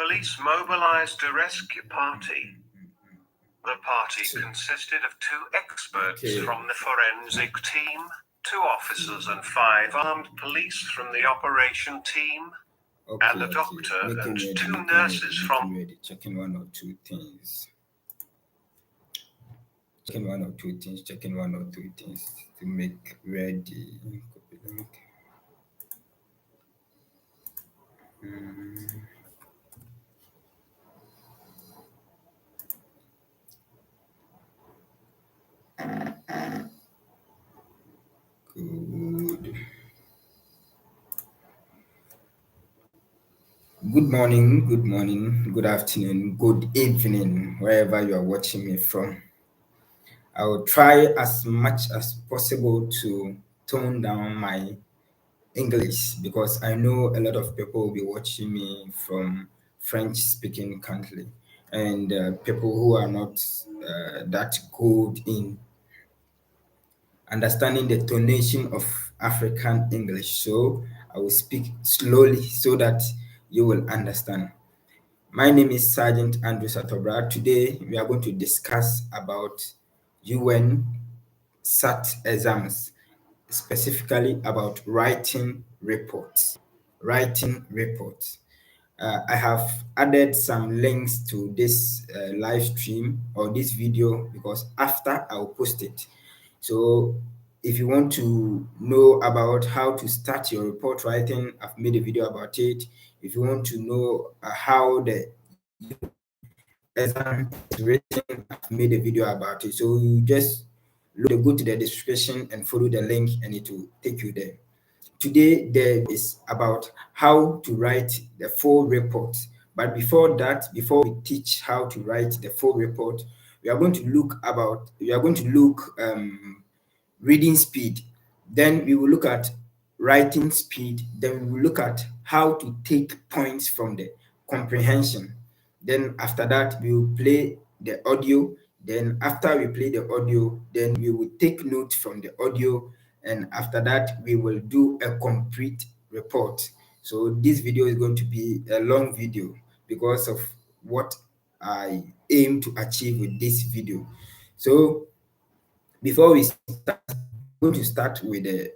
police mobilized a rescue party. The party consisted of 2 experts from the forensic team, 2 officers and 5 armed police from the operation team, and a doctor and 2 nurses from... Checking one or two things. Checking one or two things to make ready. Copy link. Good morning, good afternoon, good evening, wherever you are watching me from. I will try as much as possible to tone down my English because I know a lot of people will be watching me from French-speaking country and people who are not that good in understanding the tonation of African English. So I will speak slowly so that you will understand. My name is Sergeant Andrew Attobrah. Today we are going to discuss about UN SAT exams, specifically about writing reports. I have added some links to this live stream or this video because after I'll post it. So if you want to know about how to start your report writing, I've made a video about it. If you want to know how the exam is written, I've made a video about it. So you just go to the description and follow the link and it will take you there. Today there is about how to write the full report. But before that, before we teach how to write the full report, we are going to look reading speed. Then we will look at writing speed. Then we will look at how to take points from the comprehension. Then after that, we will play the audio. Then after we play the audio, then we will take notes from the audio. And after that, we will do a complete report. So this video is going to be a long video because of what I aim to achieve with this video. So before we start, I'm going to start with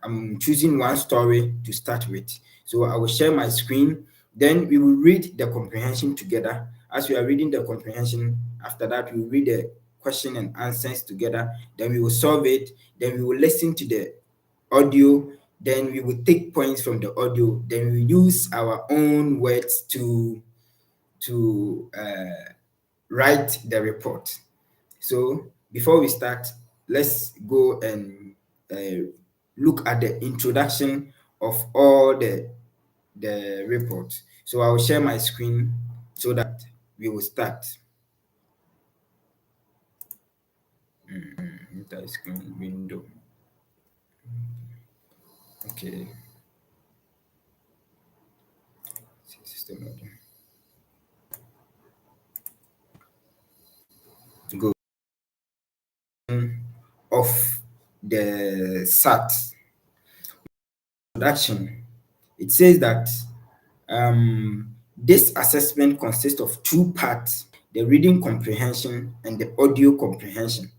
I'm choosing one story to start with. So I will share my screen. Then we will read the comprehension together. As we are reading the comprehension, after that, we will read the question and answers together. Then we will solve it. Then we will listen to the audio. Then we will take points from the audio. Then we use our own words to write the report. So before we start, let's go and look at the introduction of all the report. So I will share my screen so that we will start. Entire screen window. Okay. System audio. Go of the SAT introduction. It says that this assessment consists of 2 parts: the reading comprehension and the audio comprehension.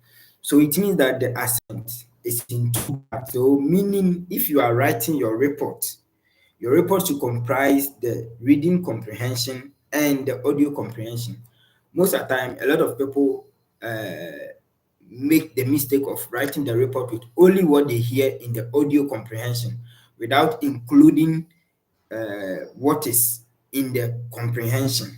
So it means that the assessment is in 2 parts. So meaning if you are writing your report should comprise the reading comprehension and the audio comprehension. Most of the time, a lot of people make the mistake of writing the report with only what they hear in the audio comprehension without including what is in the comprehension.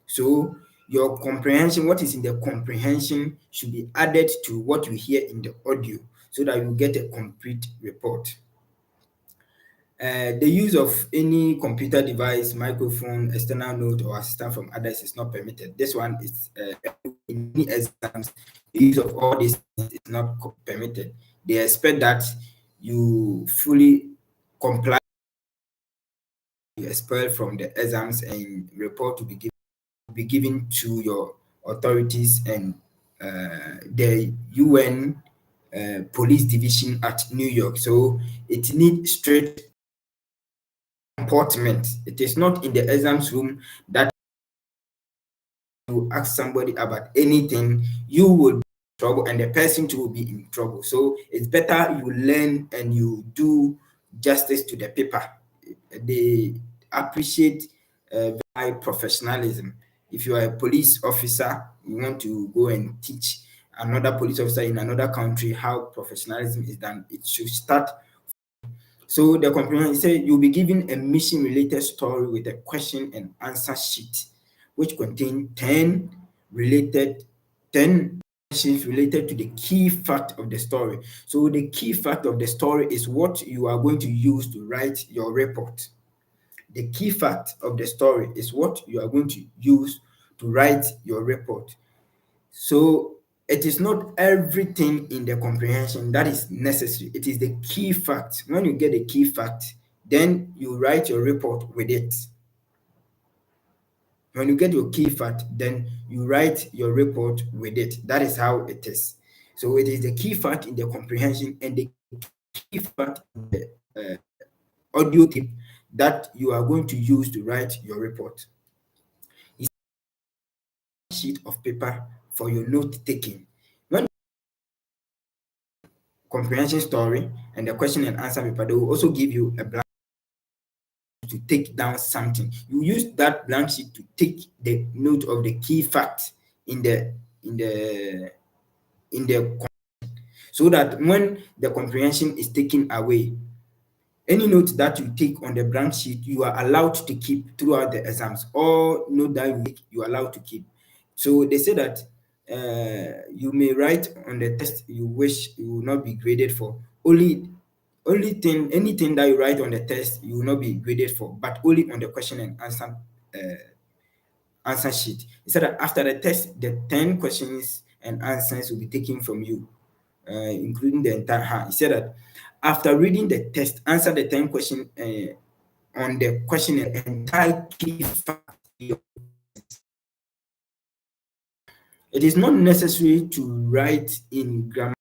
So your comprehension, what is in the comprehension should be added to what you hear in the audio so that you get a complete report. The use of any computer device, microphone, external note, or assistant from others is not permitted. This one is in many exams, the use of all these things is not permitted. They expect that you fully comply, you expel from the exams, and report to be given to your authorities and the UN police division at New York. So it needs strict comportment. It is not in the exams room that you ask somebody about anything, you will be in trouble and the person too will be in trouble. So it's better you learn and you do justice to the paper. They appreciate high professionalism. If you are a police officer, you want to go and teach another police officer in another country how professionalism is done, it should start. So the comprehension say you'll be given a mission related story with a question and answer sheet, which contain 10 related 10 questions related to the key fact of the story. So the key fact of the story is what you are going to use to write your report. The key fact of the story is what you are going to use to write your report. So it is not everything in the comprehension that is necessary. It is the key fact. When you get the key fact, then you write your report with it. When you get your key fact, then you write your report with it. That is how it is. So it is the key fact in the comprehension and the key fact in the audio tape that you are going to use to write your report. It's a sheet of paper for your note taking. When comprehension story and the question and answer paper, they will also give you a blank to take down something. You use that blank sheet to take the note of the key fact in the so that when the comprehension is taken away, any note that you take on the blank sheet, you are allowed to keep throughout the exams. Or note that you make, you are allowed to keep. So they say that you may write on the test you wish you will not be graded for. Anything that you write on the test, you will not be graded for, but only on the question and answer sheet. He said that after the test, the 10 questions and answers will be taken from you, including the entire. He said that after reading the test, answer the 10 questions on the question and entire key fact. It is not necessary to write in grammar.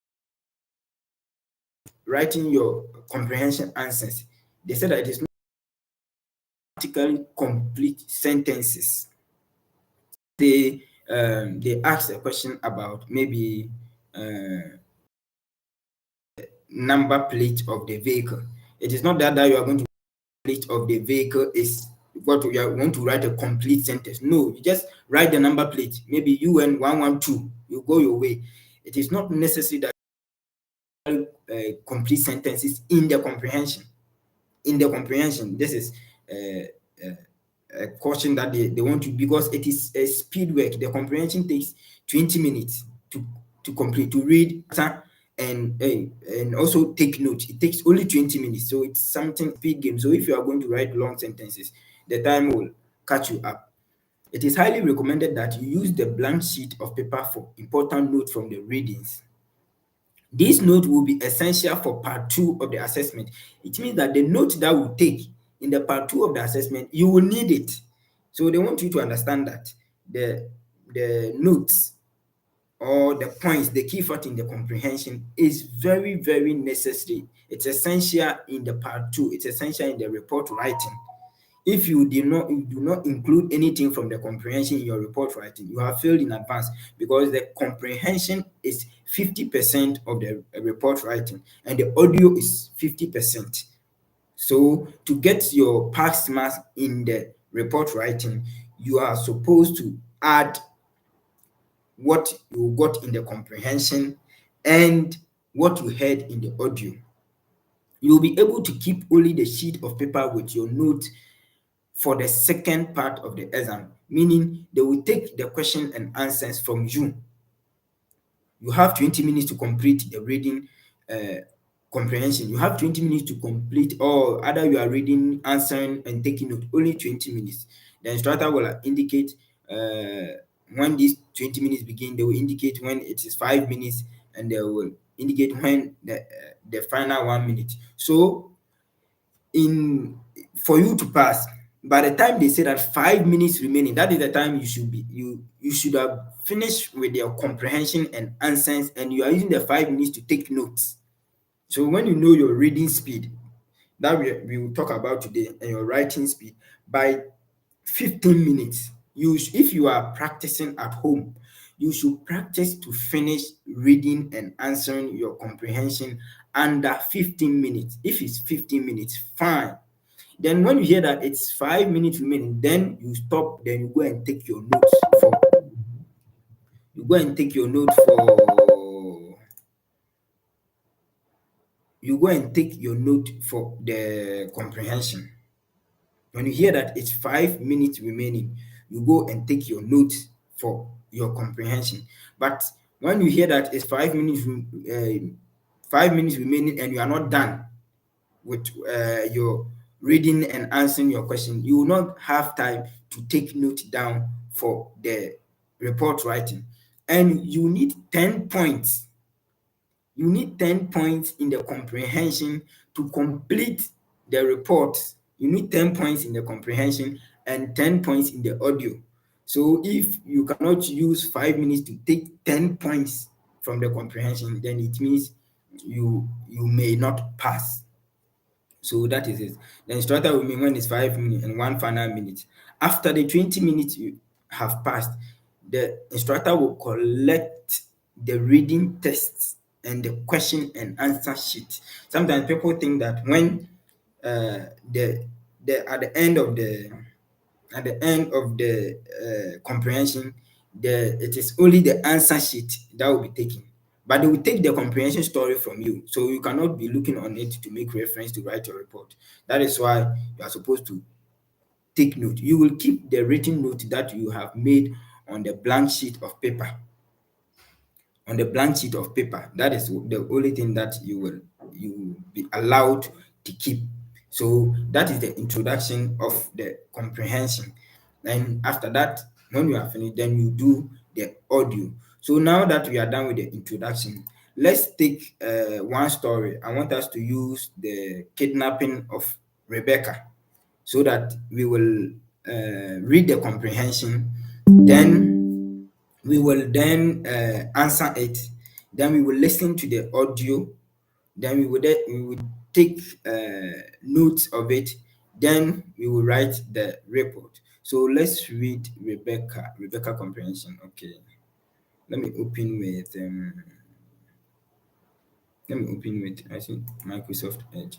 Writing your comprehension answers, they said that it is not practically complete sentences. They ask a question about maybe number plate of the vehicle. It is not that you are going to plate of the vehicle is what you are going to write a complete sentence. No, you just write the number plate, maybe UN 112, you go your way. It is not necessary that complete sentences in the comprehension. This is a caution that they want to, because it is a speed work. The comprehension takes 20 minutes to complete, to read and also take notes. It takes only 20 minutes, so it's something speed game. So if you are going to write long sentences, the time will catch you up. It is highly recommended that you use the blank sheet of paper for important notes from the readings. This note will be essential for part 2 of the assessment. It means that the note that we take in the part 2 of the assessment, you will need it. So they want you to understand that the notes or the points, the key fact in the comprehension is very, very necessary. It's essential in the part 2. It's essential in the report writing. If you do not include anything from the comprehension in your report writing, you have failed in advance, because the comprehension is 50% of the report writing and the audio is 50%. So to get your pass marks in the report writing, you are supposed to add what you got in the comprehension and what you heard in the audio. You'll be able to keep only the sheet of paper with your notes for the second part of the exam, meaning they will take the question and answers from you. You have 20 minutes to complete the reading comprehension. You have 20 minutes to complete, or either you are reading, answering, and taking note, only 20 minutes. The instructor will indicate when these 20 minutes begin. They will indicate when it is 5 minutes, and they will indicate when the final 1 minute. So for you to pass, by the time they say that 5 minutes remaining, that is the time you should have finished with your comprehension and answers, and you are using the 5 minutes to take notes. So when you know your reading speed, that we will talk about today, and your writing speed by 15 minutes. If you are practicing at home, you should practice to finish reading and answering your comprehension under 15 minutes. If it's 15 minutes, fine. Then when you hear that it's 5 minutes remaining, then you stop, then you go and take your notes for you go and take your note for you go and take your note for the comprehension. When you hear that it's 5 minutes remaining, you go and take your notes for your comprehension. But when you hear that it's 5 minutes remaining and you are not done with your reading and answering your question, you will not have time to take note down for the report writing. And you need 10 points. You need 10 points in the comprehension to complete the report. You need 10 points in the comprehension and 10 points in the audio. So if you cannot use 5 minutes to take 10 points from the comprehension, then it means you may not pass. So that is it. The instructor will mean when it's 5 minutes and one final minute. After the 20 minutes you have passed, the instructor will collect the reading tests and the question and answer sheet. Sometimes people think that when the at the end of the comprehension, it is only the answer sheet that will be taken. But they will take the comprehension story from you. So you cannot be looking on it to make reference to write your report. That is why you are supposed to take note. You will keep the written note that you have made on the blank sheet of paper. On the blank sheet of paper. That is the only thing that you will be allowed to keep. So that is the introduction of the comprehension. And after that, when you are finished, then you do the audio. So now that we are done with the introduction, let's take one story. I want us to use the kidnapping of Rebecca so that we will read the comprehension. Then we will answer it. Then we will listen to the audio. Then we would take notes of it. Then we will write the report. So let's read Rebecca comprehension. Okay, let me open with I think Microsoft Edge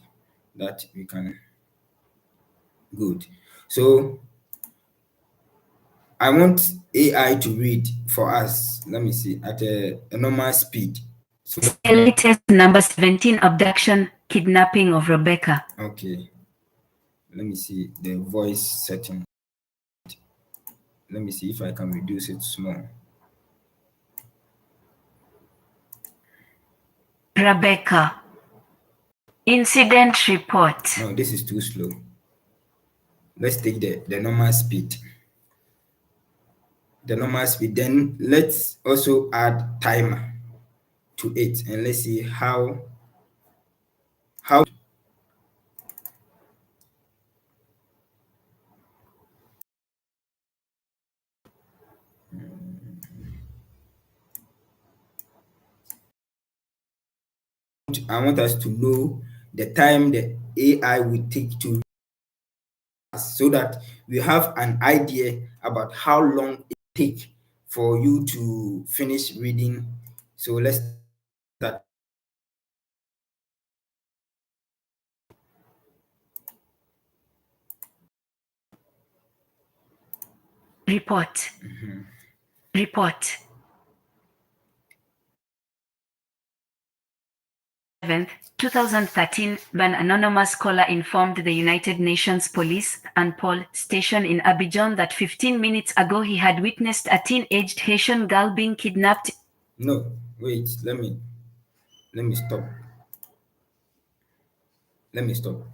that we can. Good. So I want AI to read for us. Let me see at a normal speed. So latest number 17 abduction, kidnapping of Rebecca. Okay. Let me see the voice setting. Let me see if I can reduce it small. Rebecca. Incident report. No, this is too slow. Let's take the normal speed. The normal speed. Then let's also add timer to it, and let's see how. I want us to know the time the AI will take to, so that we have an idea about how long it take for you to finish reading. So let's start. Report. Report. 2013, an anonymous caller informed the United Nations Police UNPOL station in Abidjan that 15 minutes ago he had witnessed a teen-aged Haitian girl being kidnapped. No, wait, let me stop. Let me stop.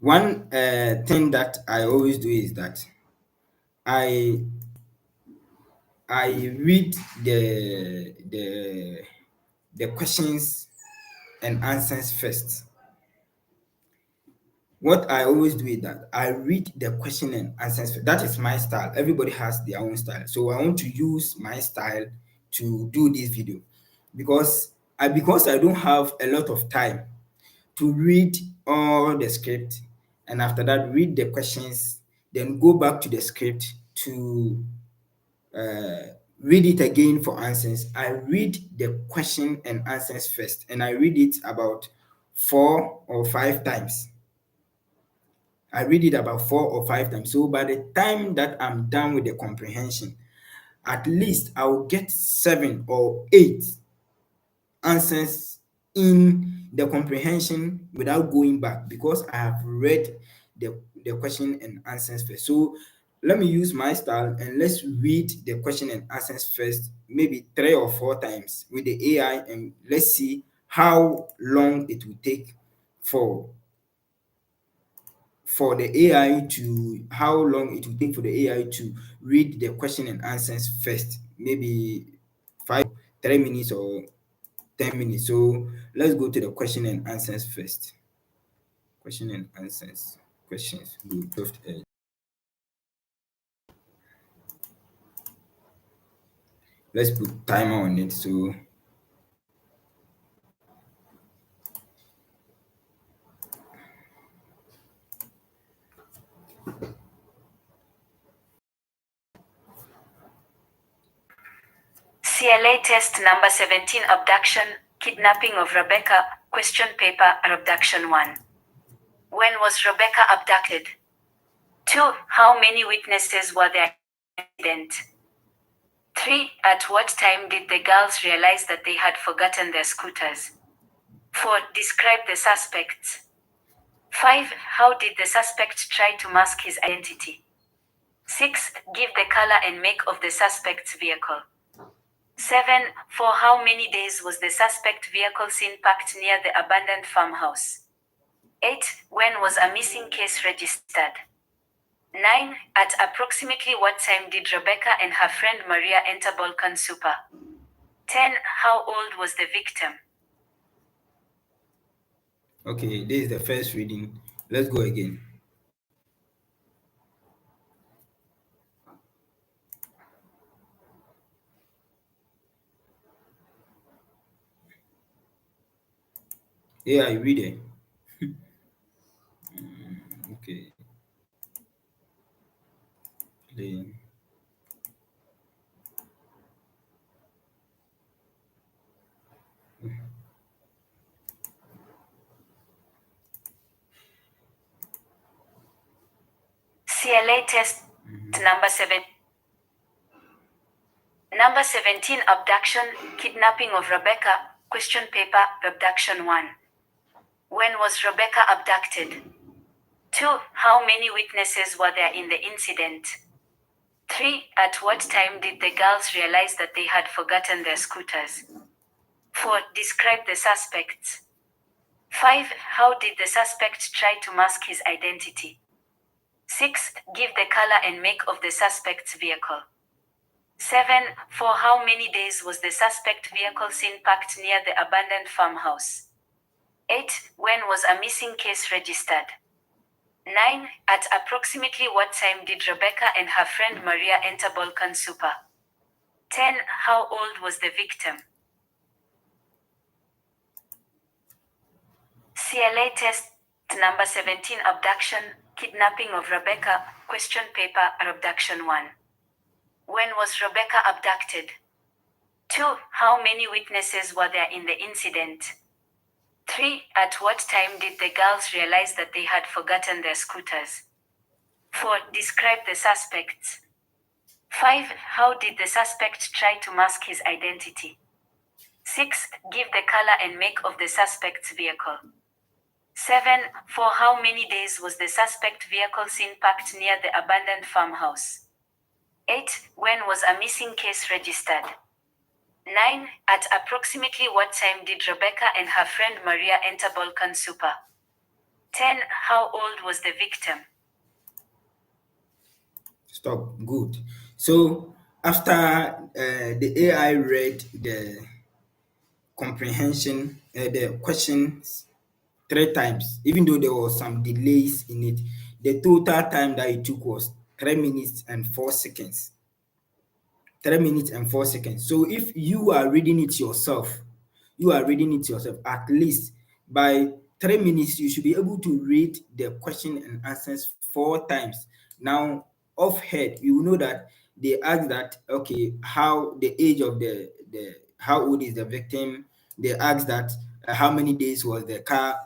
One thing that I always do is that I read the questions and answers first. What I always do is that I read the question and answers first. That is my style. Everybody has their own style. So I want to use my style to do this video because I don't have a lot of time to read all the script, and after that read the questions, then go back to the script to read it again for answers. I read the question and answers first, and I read it about 4 or 5 times. I read it about 4 or 5 times. So by the time that I'm done with the comprehension, at least I will get 7 or 8 answers in the comprehension without going back, because I have read the question and answers first. So let me use my style and let's read the question and answers first, maybe 3 or 4 times with the AI, and let's see how long it will take for the AI to read the question and answers first, maybe 3 minutes or 10 minutes. So let's go to the question and answers first. Question and answers. Questions. Good. Let's put timer on it. So CLA test number 17, abduction, kidnapping of Rebecca, question paper, abduction 1. When was Rebecca abducted? 2. How many witnesses were there in the incident? 3. At what time did the girls realize that they had forgotten their scooters? 4. Describe the suspects. 5. How did the suspect try to mask his identity? 6. Give the color and make of the suspect's vehicle. 7. For how many days was the suspect vehicle seen parked near the abandoned farmhouse? 8. When was a missing case registered? 9. At approximately what time did Rebecca and her friend Maria enter Balkan Super? 10. How old was the victim? okay, this is the first reading. Let's go again. Yeah, I read it. Okay. Then CLA test number 7. Number 17, abduction, kidnapping of Rebecca, question paper, abduction 1. When was Rebecca abducted? 2. How many witnesses were there in the incident? 3. At what time did the girls realize that they had forgotten their scooters? 4. Describe the suspects. 5. How did the suspect try to mask his identity? 6. Give the color and make of the suspect's vehicle. 7. For how many days was the suspect vehicle seen parked near the abandoned farmhouse? 8. When was a missing case registered? 9. At approximately what time did Rebecca and her friend Maria enter Balkan Super? 10. How old was the victim? CLA test number 17, abduction, kidnapping of Rebecca, question paper, abduction 1. When was Rebecca abducted? 2. How many witnesses were there in the incident? 3. At what time did the girls realize that they had forgotten their scooters? 4. Describe the suspects. 5. How did the suspect try to mask his identity? 6. Give the color and make of the suspect's vehicle. 7. For how many days was the suspect vehicle seen parked near the abandoned farmhouse? 8. When was a missing case registered? 9. At approximately what time did Rebecca and her friend Maria enter Balkan Super? 10. How old was the victim? stop. Good. So after the AI read the comprehension, the questions 3 times, even though there was some delays in it, the total time that it took was 3 minutes and 4 seconds. 3 minutes and 4 seconds. So if you are reading it yourself, at least by 3 minutes, you should be able to read the question and answers 4 times. Now, off head, you know that they ask that, okay, how the age of the how old is the victim? They ask that how many days was the car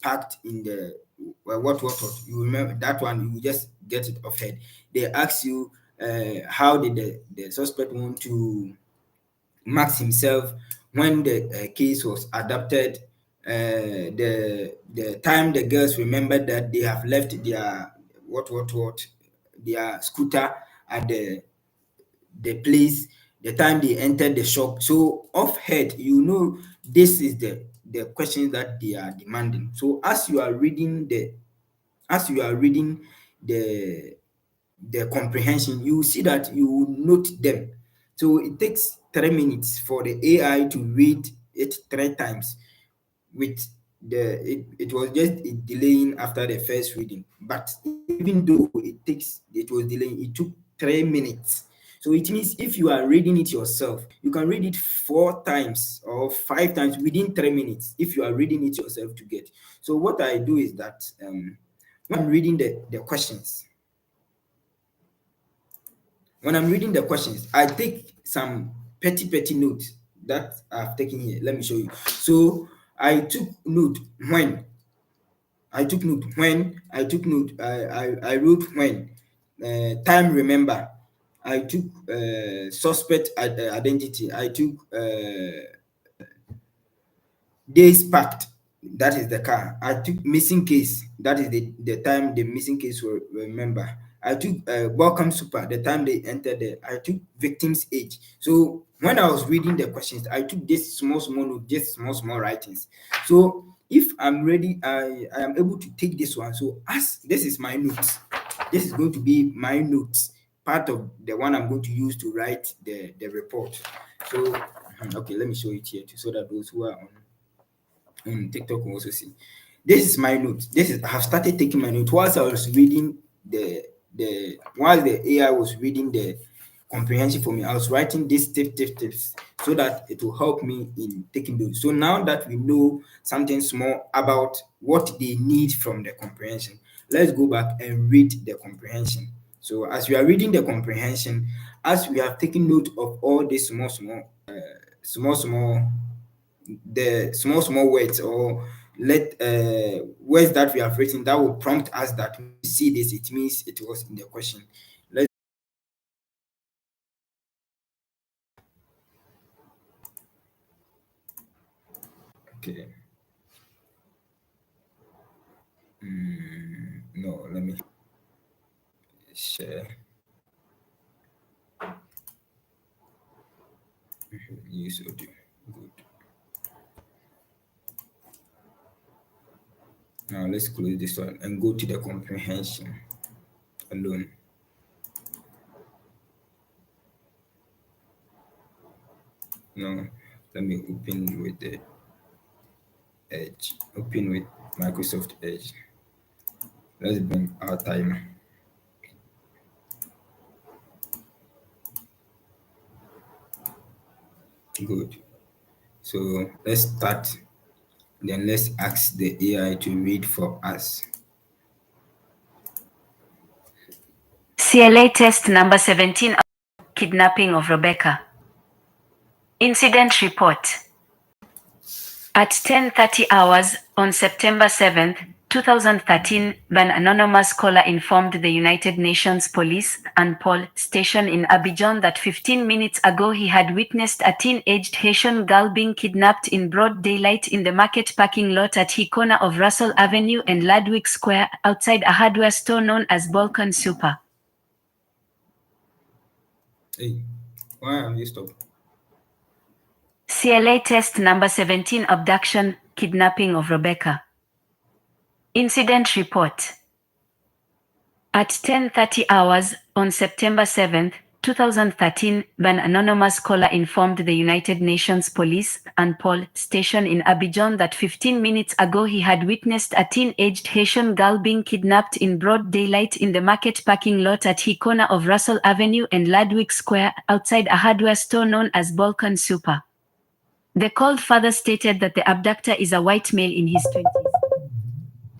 parked in the what. You remember that one? You just get it off head. They ask you how did the suspect want to marks himself when the case was adopted, the time the girls remembered that they have left their their scooter at the place, the time they entered the shop. So off head, you know, this is the questions that they are demanding. So as you are reading the comprehension, you see that you note them. So it takes 3 minutes for the AI to read it 3 times. With it was just a delaying after the first reading, but even though it was delaying, it took 3 minutes. So it means if you are reading it yourself, you can read it 4 times or 5 times within 3 minutes if you are reading it yourself to get. So what I do is that when I'm reading the questions, I take some petty notes that I've taken here. Let me show you. So I took note when. I took note when. I wrote when. Time remember. I took suspect identity. I took days packed. That is the car. I took missing case. That is the time the missing case will remember. I took welcome super, the time they entered there. I took victim's age. So when I was reading the questions, I took this small note, just small writings. So if I'm ready, I am able to take this one. So as this is my notes, this is going to be my notes, part of the one I'm going to use to write the report. So okay, let me show it here too, so that those who are on TikTok will also see. This is my note. I have started taking my note whilst I was reading while the AI was reading the comprehension for me. I was writing these tips so that it will help me in taking those. So now that we know something small about what they need from the comprehension, let's go back and read the comprehension. So as we are reading the comprehension, as we have taken note of all these small words, or words that we have written that will prompt us that when we see this, it means it was in the question. Okay. No, let me share. Use audio. Good. Now let's close this one and go to the comprehension alone. Now let me open with the Edge. Open with Microsoft Edge. Let's bring our timer. Good. So let's start. Then let's ask the AI to read for us. CLA test number 17, kidnapping of Rebecca. Incident report. At 10:30 hours on September 7th, 2013, an anonymous caller informed the United Nations Police UNPOL station in Abidjan that 15 minutes ago he had witnessed a teen-aged Haitian girl being kidnapped in broad daylight in the market parking lot at the corner of Russell Avenue and Ludwig Square outside a hardware store known as Balkan Super. Hey, why have you stopped? CLA test number 17, abduction, kidnapping of Rebecca. Incident report. At 10:30 hours on September 7th, 2013, an anonymous caller informed the United Nations Police UNPOL station in Abidjan that 15 minutes ago he had witnessed a teen-aged Haitian girl being kidnapped in broad daylight in the market parking lot at the corner of Russell Avenue and Ludwig Square outside a hardware store known as Balkan Super. The call further stated that the abductor is a white male in his 20s.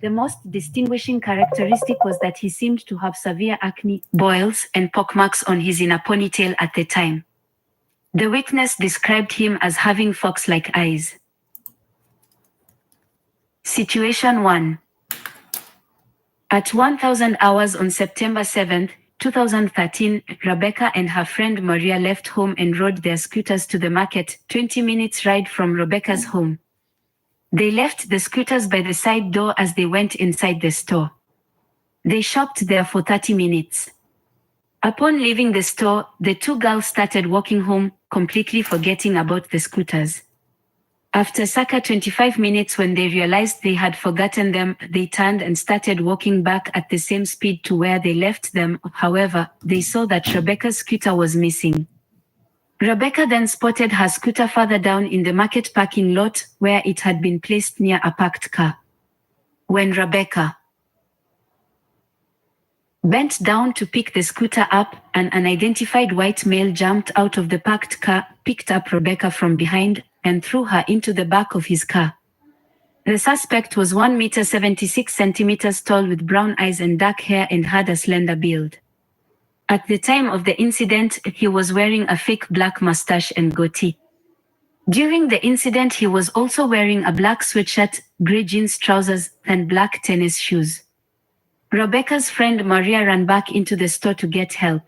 The most distinguishing characteristic was that he seemed to have severe acne, boils, and pockmarks on his inner ponytail at the time. The witness described him as having fox-like eyes. Situation 1. At 1000 hours on September 7, 2013, Rebecca and her friend Maria left home and rode their scooters to the market, 20 minutes ride from Rebecca's home. They left the scooters by the side door as they went inside the store. They shopped there for 30 minutes. Upon leaving the store, the two girls started walking home, completely forgetting about the scooters. After circa 25 minutes, when they realized they had forgotten them, they turned and started walking back at the same speed to where they left them. However, they saw that Rebecca's scooter was missing. Rebecca then spotted her scooter further down in the market parking lot, where it had been placed near a parked car. When Rebecca bent down to pick the scooter up, an unidentified white male jumped out of the parked car, picked up Rebecca from behind, and threw her into the back of his car. The suspect was 1 meter 76 centimeters tall with brown eyes and dark hair and had a slender build. At the time of the incident, he was wearing a fake black mustache and goatee. During the incident, he was also wearing a black sweatshirt, gray jeans trousers, and black tennis shoes. Rebecca's friend Maria ran back into the store to get help.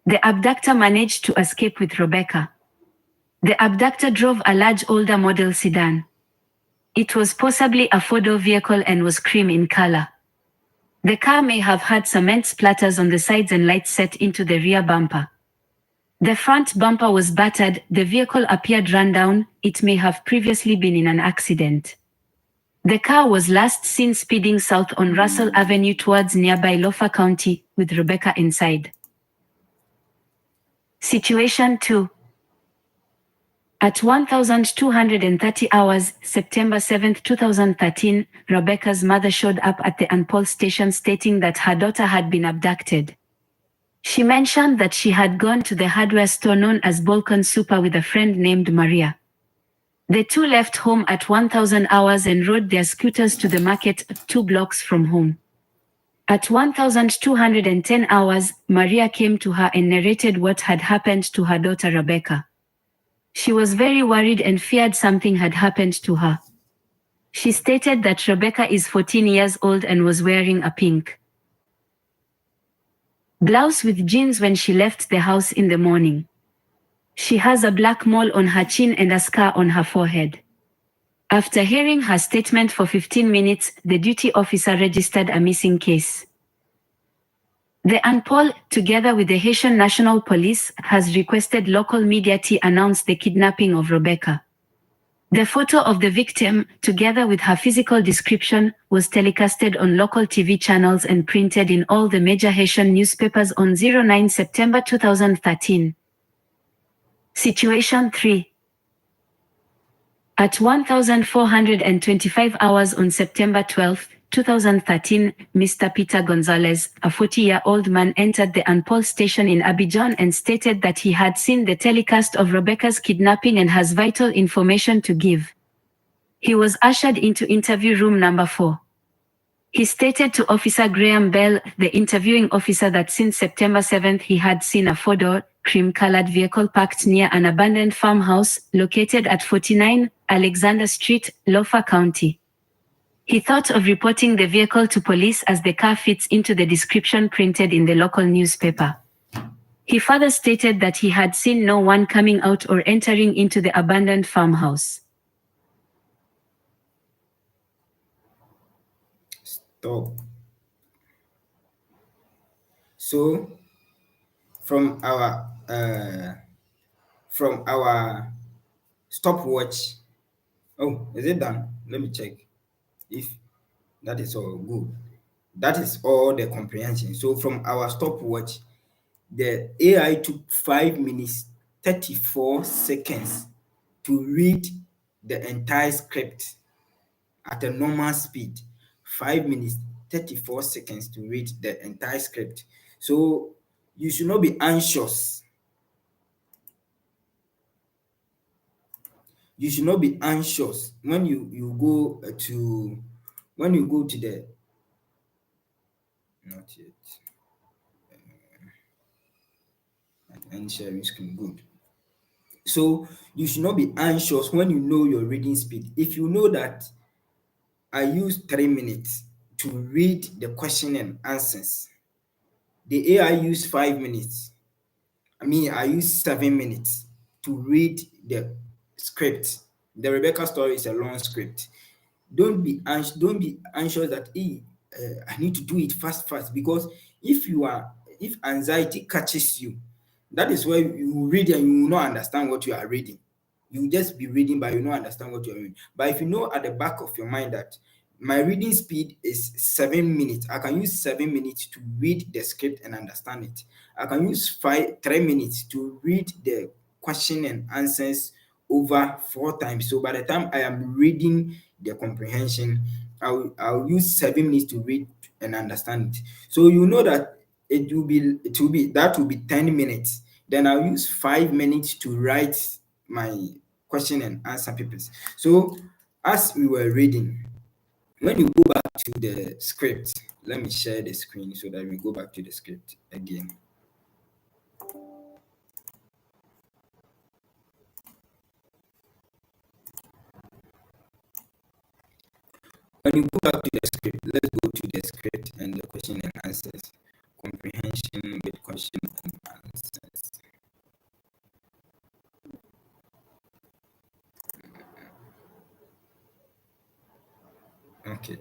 The abductor managed to escape with Rebecca. The abductor drove a large older model sedan. It was possibly a four-door vehicle and was cream in color. The car may have had cement splatters on the sides and lights set into the rear bumper. The front bumper was battered, the vehicle appeared run down, it may have previously been in an accident. The car was last seen speeding south on Russell Avenue towards nearby Lofa County, with Rebecca inside. Situation 2. At 1230 hours, September 7, 2013, Rebecca's mother showed up at the UNPOL station stating that her daughter had been abducted. She mentioned that she had gone to the hardware store known as Balkan Super with a friend named Maria. The two left home at 1000 hours and rode their scooters to the market 2 blocks from home. At 1210 hours, Maria came to her and narrated what had happened to her daughter Rebecca. She was very worried and feared something had happened to her. She stated that Rebecca is 14 years old and was wearing a pink blouse with jeans when she left the house in the morning. She has a black mole on her chin and a scar on her forehead. After hearing her statement for 15 minutes, the duty officer registered a missing case. The UNPOL, together with the Haitian National Police, has requested local media to announce the kidnapping of Rebecca. The photo of the victim, together with her physical description, was telecasted on local TV channels and printed in all the major Haitian newspapers on 09 September 2013. Situation 3. At 1425 hours on September 12, 2013, Mr. Peter Gonzalez, a 40-year-old man, entered the UNPOL station in Abidjan and stated that he had seen the telecast of Rebecca's kidnapping and has vital information to give. He was ushered into interview room number 4. He stated to Officer Graham Bell, the interviewing officer, that since September 7th he had seen a four-door, cream-colored vehicle parked near an abandoned farmhouse located at 49 Alexander Street, Lofa County. He thought of reporting the vehicle to police as the car fits into the description printed in the local newspaper. He further stated that he had seen no one coming out or entering into the abandoned farmhouse. Stop. So, from our stopwatch. Oh, is it done? Let me check if that is all good. That is all the comprehension. So from our stopwatch, the AI took 5 minutes 34 seconds to read the entire script at a normal speed. 5 minutes 34 seconds to read the entire script. So you should not be anxious. You should not be anxious when you go to when you go to the, not yet, and sharing screen, good. So you should not be anxious when you know your reading speed. If you know that I use 3 minutes to read the question and answers, the AI use 5 minutes. I use 7 minutes to read the script. The Rebecca story is a long script. Don't be anxious that I need to do it fast, because if anxiety catches you, that is where you read and you will not understand what you are reading. You will just be reading, but you will not understand what you are reading. But if you know at the back of your mind that my reading speed is 7 minutes, I can use 7 minutes to read the script and understand it. I can use 3 minutes to read the question and answers over 4 times. So by the time I am reading the comprehension, I'll use 7 minutes to read and understand it. So you know that it will be 10 minutes. Then I'll use 5 minutes to write my question and answer papers. So as we were reading, when you go back to the script, let me share the screen so that we go back to the script again. When you go back to the script, let's go to the script and the question and answers. Comprehension with question and answers. Okay.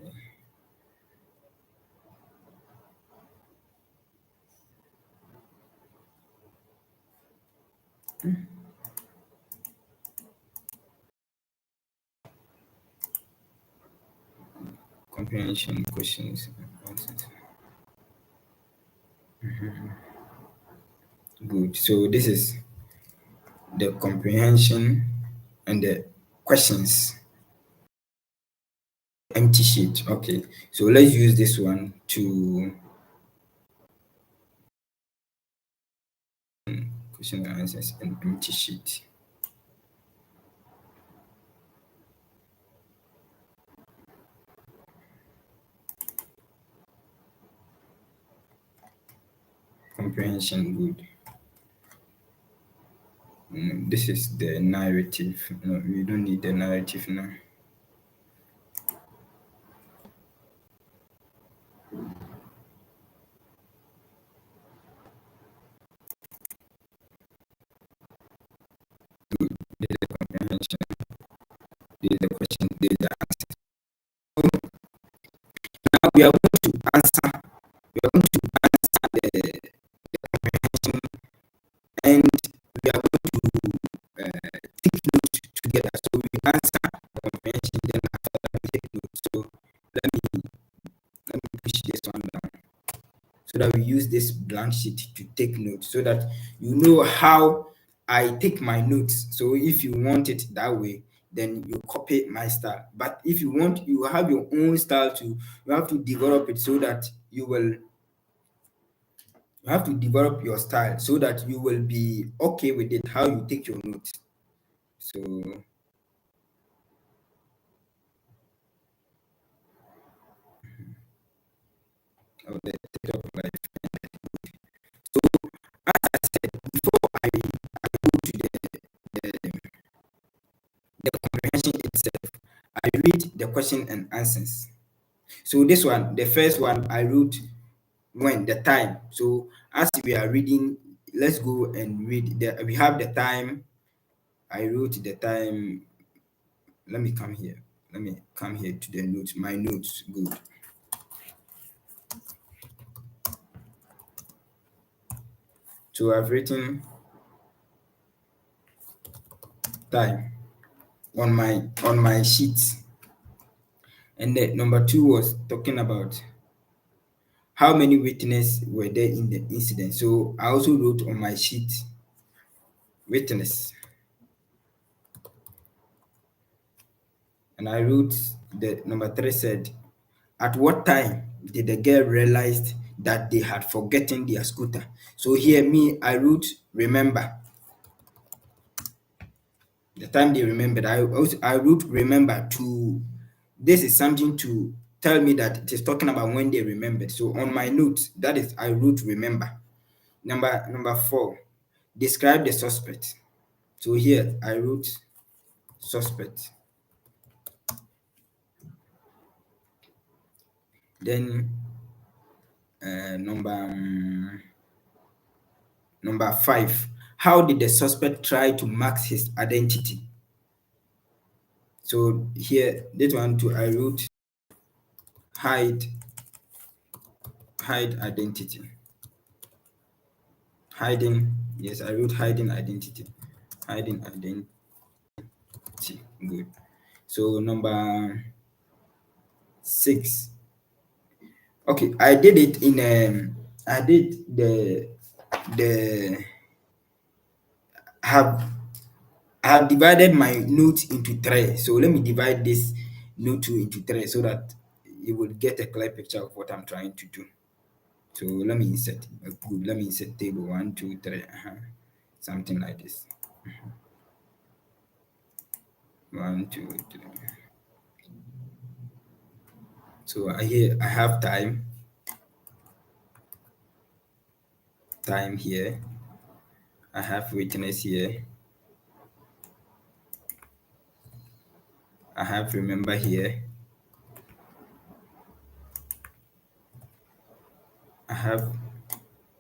Comprehension questions and answers. Good. So this is the comprehension and the questions. Empty sheet. Okay. So let's use this one to question and answers and empty sheet. Comprehension, good. This is the narrative. No, we don't need the narrative now. Good. This is the comprehension. This is the question. This is the answer. So now we are going to answer. We are going to answer the comprehension, and we are going to take notes together. So we answer the comprehension, then after that we take notes. So let me push this one down so that we use this blank sheet to take notes, so that you know how I take my notes. So if you want it that way, then you copy my style. But if you want, you have your own style too. You have to develop it so that you have to develop your style so that you will be okay with it, how you take your notes. So the TikTok life. So as I said before, I go to the comprehension itself. I read the question and answers. So this one, the first one, I wrote the time. So as we are reading, let's go and read. We have the time. I wrote the time. Let me come here. Let me come here to the notes. My notes, good. So I've written time on my sheet, and the number 2 was talking about how many witnesses were there in the incident. So I also wrote on my sheet witness, and I wrote the number 3 said, at what time did the girl realize that they had forgotten their scooter? So here I wrote remember. The time they remembered, I wrote remember to. This is something to tell me that it is talking about when they remembered. So on my notes, that is, I wrote remember. Number 4, describe the suspect. So here I wrote suspect. Then number 5, how did the suspect try to mask his identity? So here, this one too, I wrote hide identity. Hiding, yes, I wrote hiding identity. Hiding identity. Good. So number 6. Okay, I did it in I did the have I have divided my notes into 3. So let me divide this note 2 into 3 so that you will get a clear picture of what I'm trying to do. So let me insert good. Let me insert table 1, 2, 3. Something like this. 1, 2, 3. So here I have time here. I have witness here. I have remember here. I have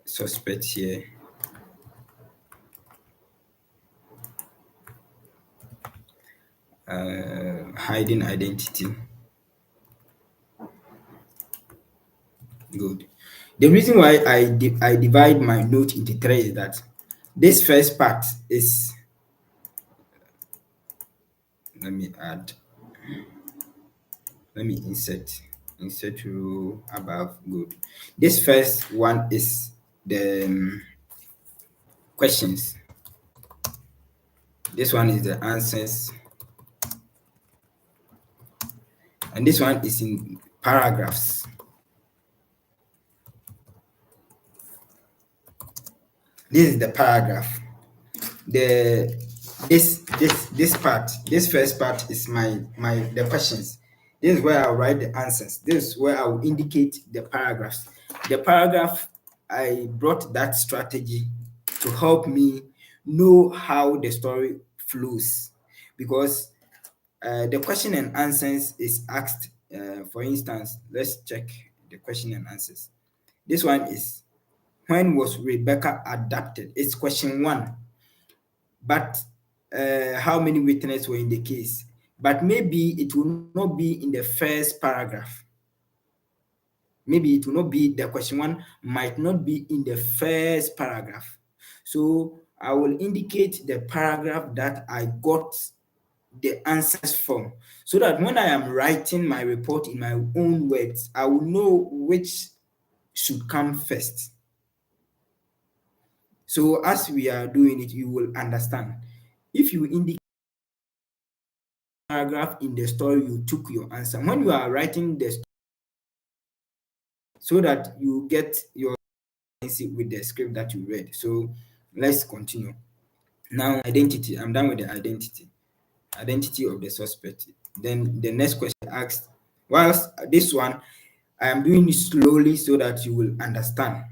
suspect here. Hiding identity. Good. The reason why I divide my note into 3 is that this first part is, let me insert row above. Good. This first one is the questions. This one is the answers, and this one is in paragraphs. This is the paragraph. This part, this first part is the questions. This is where I'll write the answers. This is where I'll indicate the paragraphs. The paragraph, I brought that strategy to help me know how the story flows, because the question and answers is asked. For instance, let's check the question and answers. This one is, when was Rebecca abducted? It's question 1. But how many witnesses were in the case? But maybe it will not be in the first paragraph. Maybe it will not be, the question 1 might not be in the first paragraph. So I will indicate the paragraph that I got the answers from, so that when I am writing my report in my own words, I will know which should come first. So as we are doing it, you will understand. If you indicate paragraph in the story, you took your answer. When you are writing the story, so that you get your with the script that you read. So let's continue. Now, identity. I'm done with the identity of the suspect. Then the next question asks, whilst this one I am doing it slowly so that you will understand.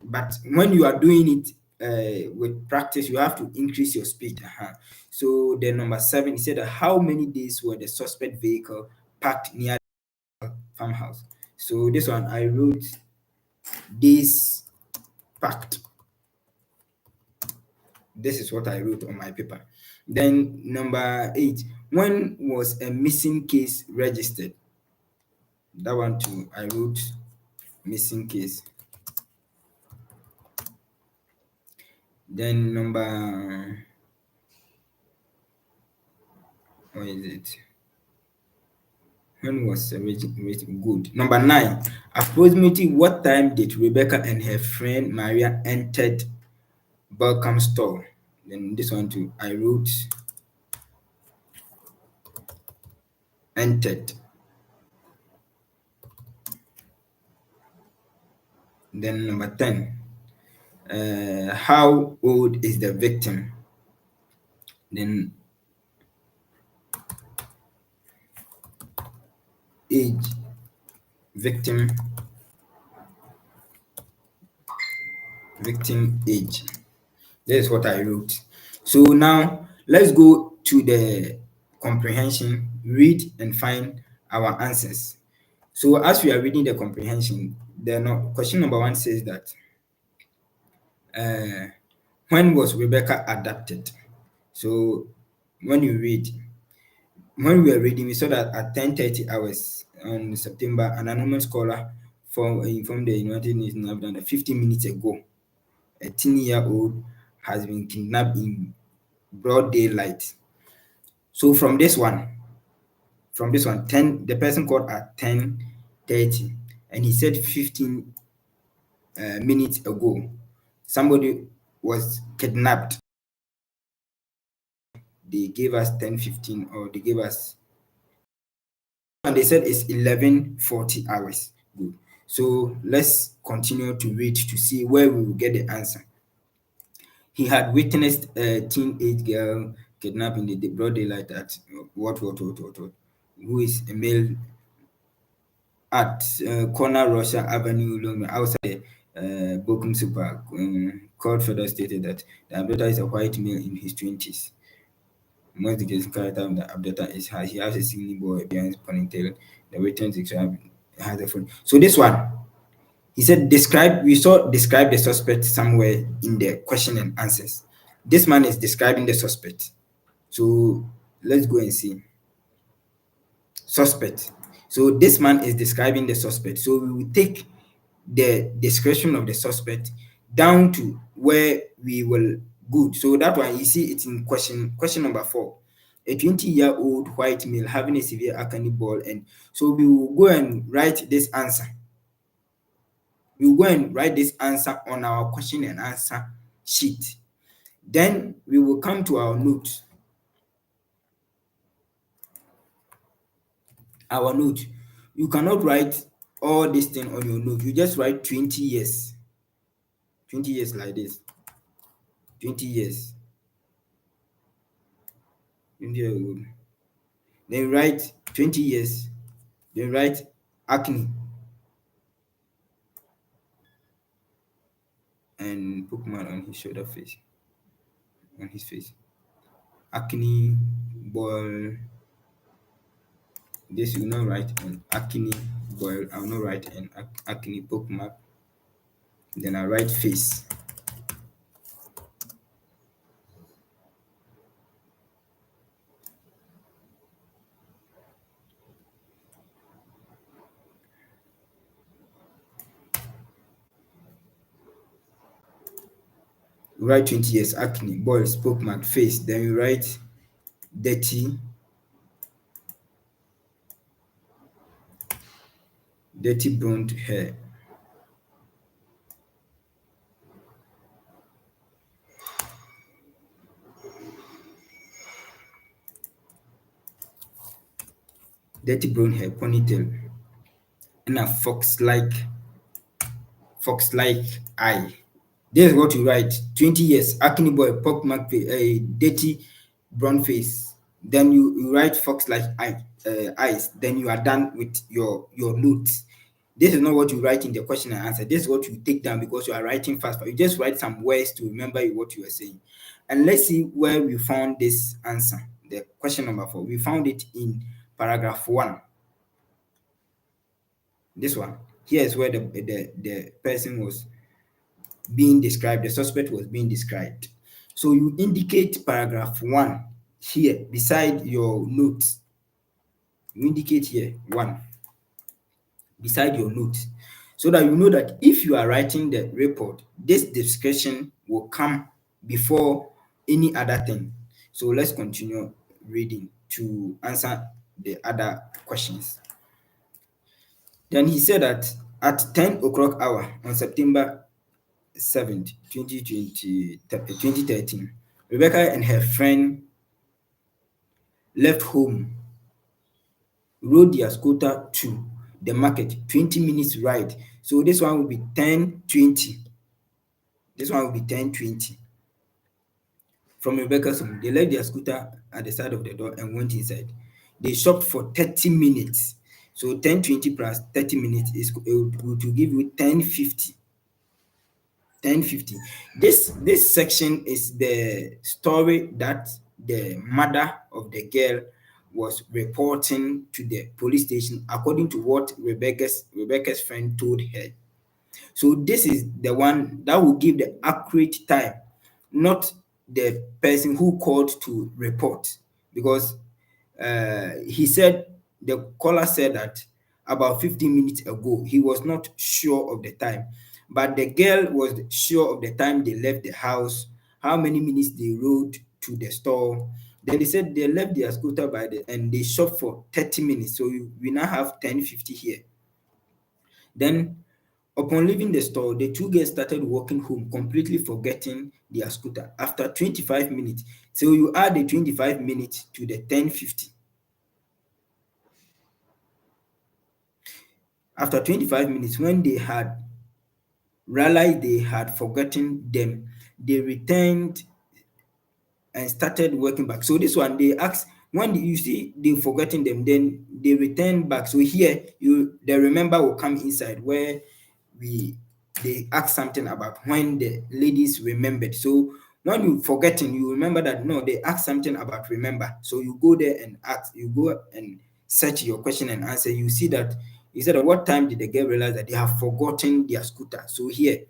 But when you are doing it with practice, you have to increase your speed. So the number 7, he said, how many days were the suspect vehicle parked near the farmhouse? So this one I wrote days parked. This is what I wrote on my paper. Then number 8, when was a missing case registered? That one too, I wrote missing case. Then number, what is it? When was good? Number 9, approximately what time did Rebecca and her friend Maria entered Belcom store? Then this one too, I wrote entered. Then number 10, how old is the victim? Then age victim age. That is what I wrote. So now let's go to the comprehension, read and find our answers. So as we are reading the comprehension, question number 1 says that when was Rebecca abducted? So when we were reading, we saw that at 10:30 hours on September, an anonymous caller informed the United Nations that 15 minutes ago, a 10-year-old has been kidnapped in broad daylight. So from this one, the person called at 10:30, and he said 15 minutes ago, somebody was kidnapped. They gave us 10:15, or they gave us, and they said it's 11:40 hours. Good. So let's continue to read to see where we will get the answer. He had witnessed a teenage girl kidnapped in the broad daylight at what, who is a male at corner Russia Avenue outside Bochum Super. Court further stated that the abductor is a white male in his 20s. Most the character of the abductor is he has a skinny boy behind his ponytail. The witness has a phone. So this one, he said describe the suspect somewhere in the question and answers. This man is describing the suspect. So let's go and see. Suspect. So this man is describing the suspect. So we will take the description of the suspect down to where we will good. So that one, you see it's in question number 4. A 20-year-old white male having a severe acne ball. And so we will go and write this answer. We will go and write this answer on our question and answer sheet. Then we will come to our notes. Our note. You cannot write all this thing on your note. You just write 20 years. 20 years like this. 20 years. 20 years old. Then write 20 years. Then write acne. And bookmark on his shoulder face. On his face. Acne, boil. This will not write an acne, boil. I will not write an acne, bookmark. Then I write face. Write 20 years, acne, boils, bookmark, face. Then you write dirty blonde hair. Dirty brown hair, ponytail, and a fox-like eye. This is what you write. 20 years, acne boy, pockmark, a dirty brown face. Then you write fox-like eyes. Then you are done with your notes. This is not what you write in the question and answer. This is what you take down because you are writing fast. But you just write some words to remember what you are saying. And let's see where we found this answer. The question number 4. We found it in paragraph 1. This one. Here is where the person was being described. The suspect was being described. So you indicate paragraph 1 here beside your notes. You indicate here 1 beside your notes, so that you know that if you are writing the report, this description will come before any other thing. So let's continue reading to answer the other questions. Then he said that at 10 o'clock hour on September 7th, 2013, Rebecca and her friend left home, rode their scooter to the market, 20 minutes ride. So this one will be 10:20. This one will be 10:20. From Rebecca's home, they left their scooter at the side of the door and went inside. They shopped for 30 minutes. So 10:20 plus 30 minutes is to give you 10:50. 10:50. This section is the story that the mother of the girl was reporting to the police station according to what Rebecca's friend told her. So this is the one that will give the accurate time, not the person who called to report, because he said, the caller said that about 15 minutes ago he was not sure of the time, but the girl was sure of the time they left the house, how many minutes they rode to the store. Then they said they left their scooter and they shopped for 30 minutes. So we now have 10:50 here. Then upon leaving the store, the two girls started walking home, completely forgetting their scooter after 25 minutes. So you add the 25 minutes to the 10:50. After 25 minutes, when they had realized they had forgotten them, they returned and started working back. So this one, they asked, when you see they've forgotten them, then they return back. So here, the remember will come inside where they ask something about when the ladies remembered. So when you forgetting, you remember that no, they ask something about remember. So you go there and ask, you go and search your question and answer. You see that instead of what time did the girl realize that they have forgotten their scooter. So here,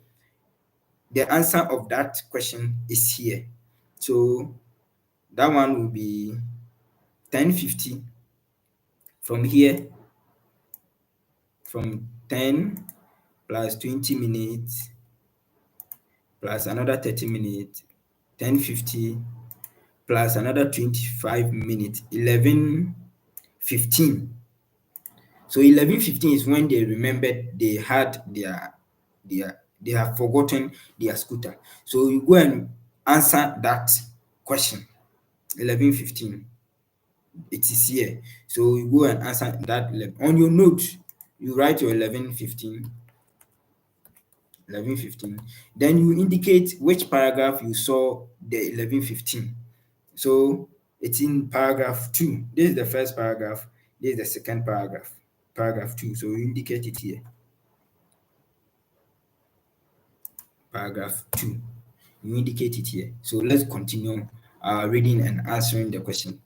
the answer of that question is here. So that one will be 10:50. From here, from 10 plus 20 minutes plus another 30 minutes, 10:50 plus another 25 minutes, 11:15. So 11:15 is when they remembered they had they have forgotten their scooter. So you go and answer that question. 11:15. It is here. So you go and answer that. On your note, you write your 11:15. 11:15. Then you indicate which paragraph you saw the 11:15. So it's in paragraph 2. This is the first paragraph. This is the second paragraph. Paragraph 2. So you indicate it here. Paragraph 2. You indicate it here. So let's continue reading and answering the question.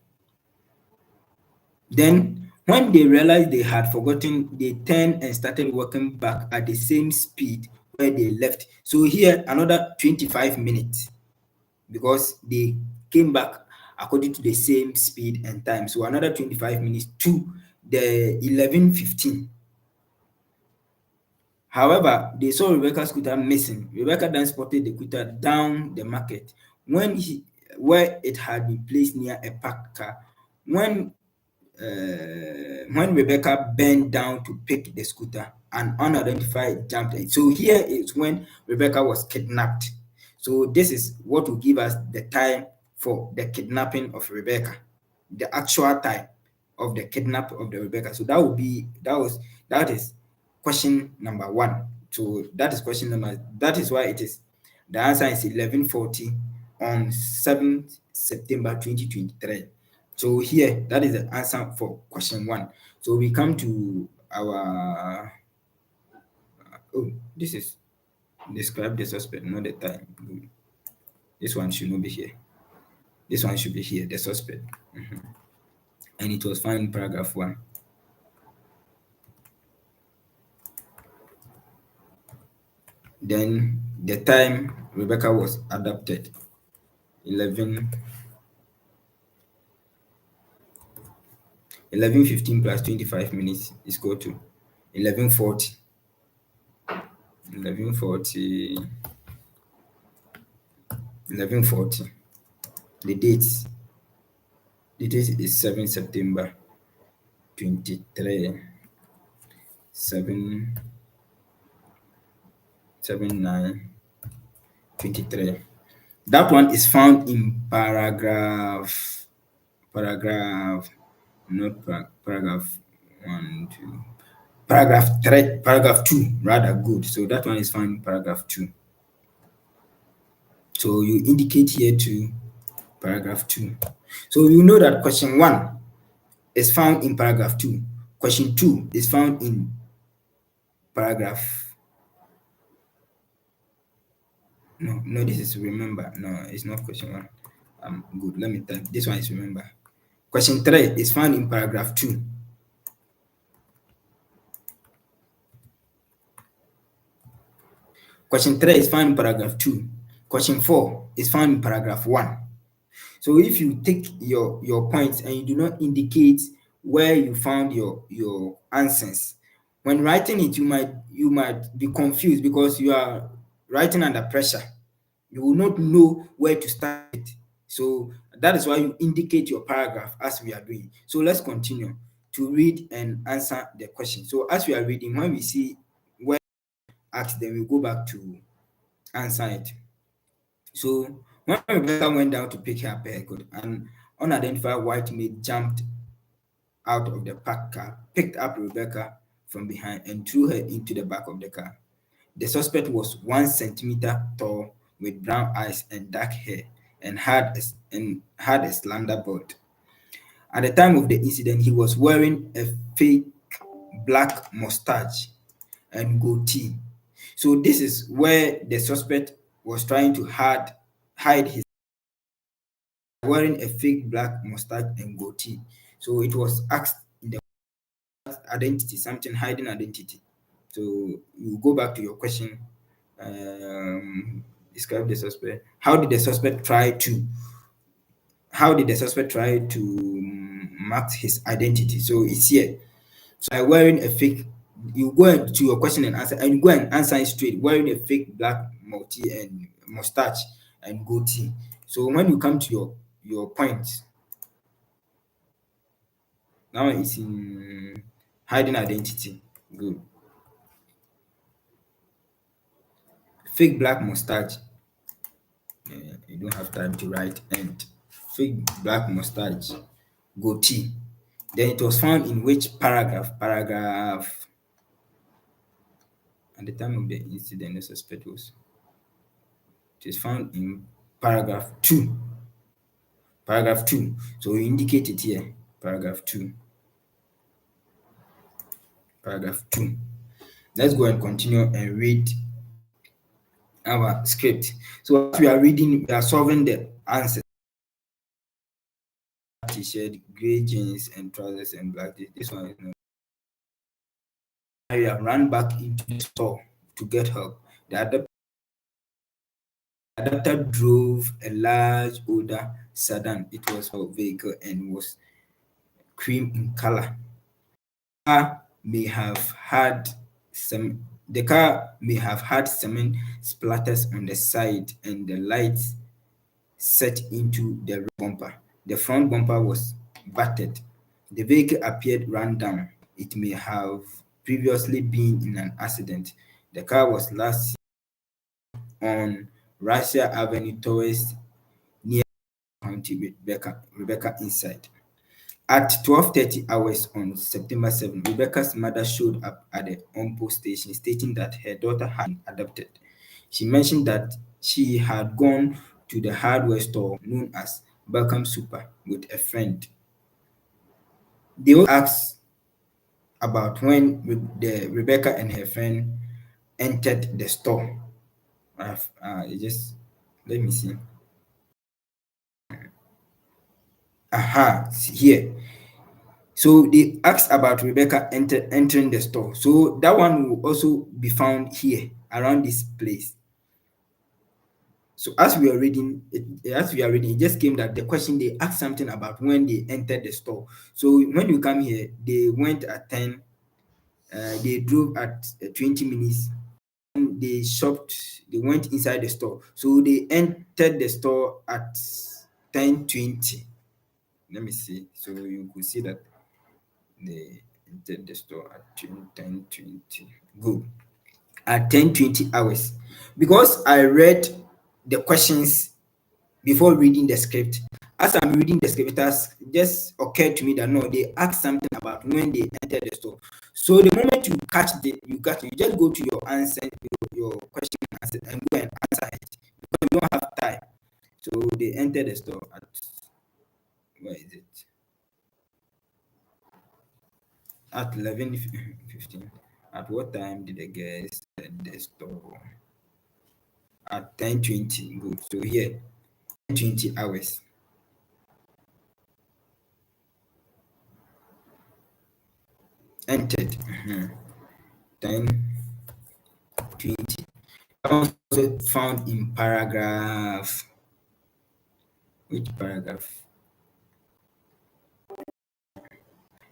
Then, when they realized they had forgotten, they turned and started walking back at the same speed where they left. So here, another 25 minutes, because they came back according to the same speed and time. So another 25 minutes to the 11:15. However, they saw Rebecca's scooter missing. Rebecca then spotted the scooter down the market where it had been placed near a parked car. When Rebecca bent down to pick the scooter, an unidentified jumped in. So here is when Rebecca was kidnapped. So this is what will give us the time for the kidnapping of Rebecca, the actual time of the kidnap of the Rebecca. So that is question number 1. So that is question number. That is why it is the answer is 11:40 on 7th September 2023. So here, that is the answer for question 1. So we come to our, this is describe the suspect, not the time. Good. This one should not be here. This one should be here, the suspect. And it was found in paragraph 1. Then the time Rebecca was abducted, 11:15 plus 25 minutes is equal to 11:40. 11:40. The date is 7 September 23. 7/9/23. That one is found in paragraph 1, 2. Paragraph 2, rather. Good. So that one is found in paragraph 2. So you indicate here to paragraph 2. So you know that question 1 is found in paragraph 2. Question 2 is found in paragraph. No, this is remember. No, it's not question 1. Good. Let me type. This one is remember. Question 3 is found in paragraph 2. Question 3 is found in paragraph 2. Question 4 is found in paragraph 1. So if you take your points and you do not indicate where you found your answers, when writing it, you might be confused because you are writing under pressure. You will not know where to start it. So that is why you indicate your paragraph as we are doing. So let's continue to read and answer the question. So as we are reading, when we see where asked, then we go back to answer it. So when Rebecca went down to pick her haircut, an unidentified white maid jumped out of the parked car, picked up Rebecca from behind, and threw her into the back of the car. The suspect was 1 centimeter tall, with brown eyes and dark hair, and had a slender build. At the time of the incident, he was wearing a fake black mustache and goatee. So this is where the suspect was trying to hide his wearing a fake black mustache and goatee. So it was asked in the identity, something hiding identity. So you go back to your question. Describe the suspect. How did the suspect try to mark his identity? So it's here. So by wearing a fake, you go to your question and answer, and you go and answer it straight, wearing a fake black mustache and goatee. So when you come to your point, now it's in hiding identity. Good. Fake black mustache. You don't have time to write and fake black mustache, goatee. Then it was found in which paragraph? Paragraph. At the time of the incident, the suspect was. It is found in paragraph 2. Paragraph 2. So we indicate it here. Paragraph 2. Paragraph 2. Let's go and continue and read our script. So as we are reading, we are solving the answers. T-shirt, gray jeans and trousers and black. This one is not. I ran back into the store to get help. The adapter drove a large older sedan. It was a vehicle and was cream in color. The car may have had cement splatters on the side, and the lights set into the rear bumper. The front bumper was battered. The vehicle appeared run down. It may have previously been in an accident. The car was last seen on Russia Avenue towards near County with Rebecca inside. At 12:30 hours on September 7, Rebecca's mother showed up at the UNPOL station stating that her daughter had been adopted. She mentioned that she had gone to the hardware store known as Welcome Super with a friend. They also asked about when Rebecca and her friend entered the store. Let me see. Here. So they asked about Rebecca entering the store. So that one will also be found here around this place. So as we are reading, it just came that the question, they asked something about when they entered the store. So when you come here, they went at 10, they drove at 20 minutes, and they shopped, they went inside the store. So they entered the store at 10:20. Let me see. So you could see that they entered the store at 10:20. Good. At 10:20 hours. Because I read the questions before reading the script. As I'm reading the script, it has just occurred to me that no, they asked something about when they entered the store. So the moment you just go to your answer, your question and answer, and go and answer it because you don't have time. So they entered the store at, where is it? at 11:15. At what time did the guest at the store? At 10:20. Good. So here, 20 hours. Entered. 10:20. Also found in paragraph. Which paragraph?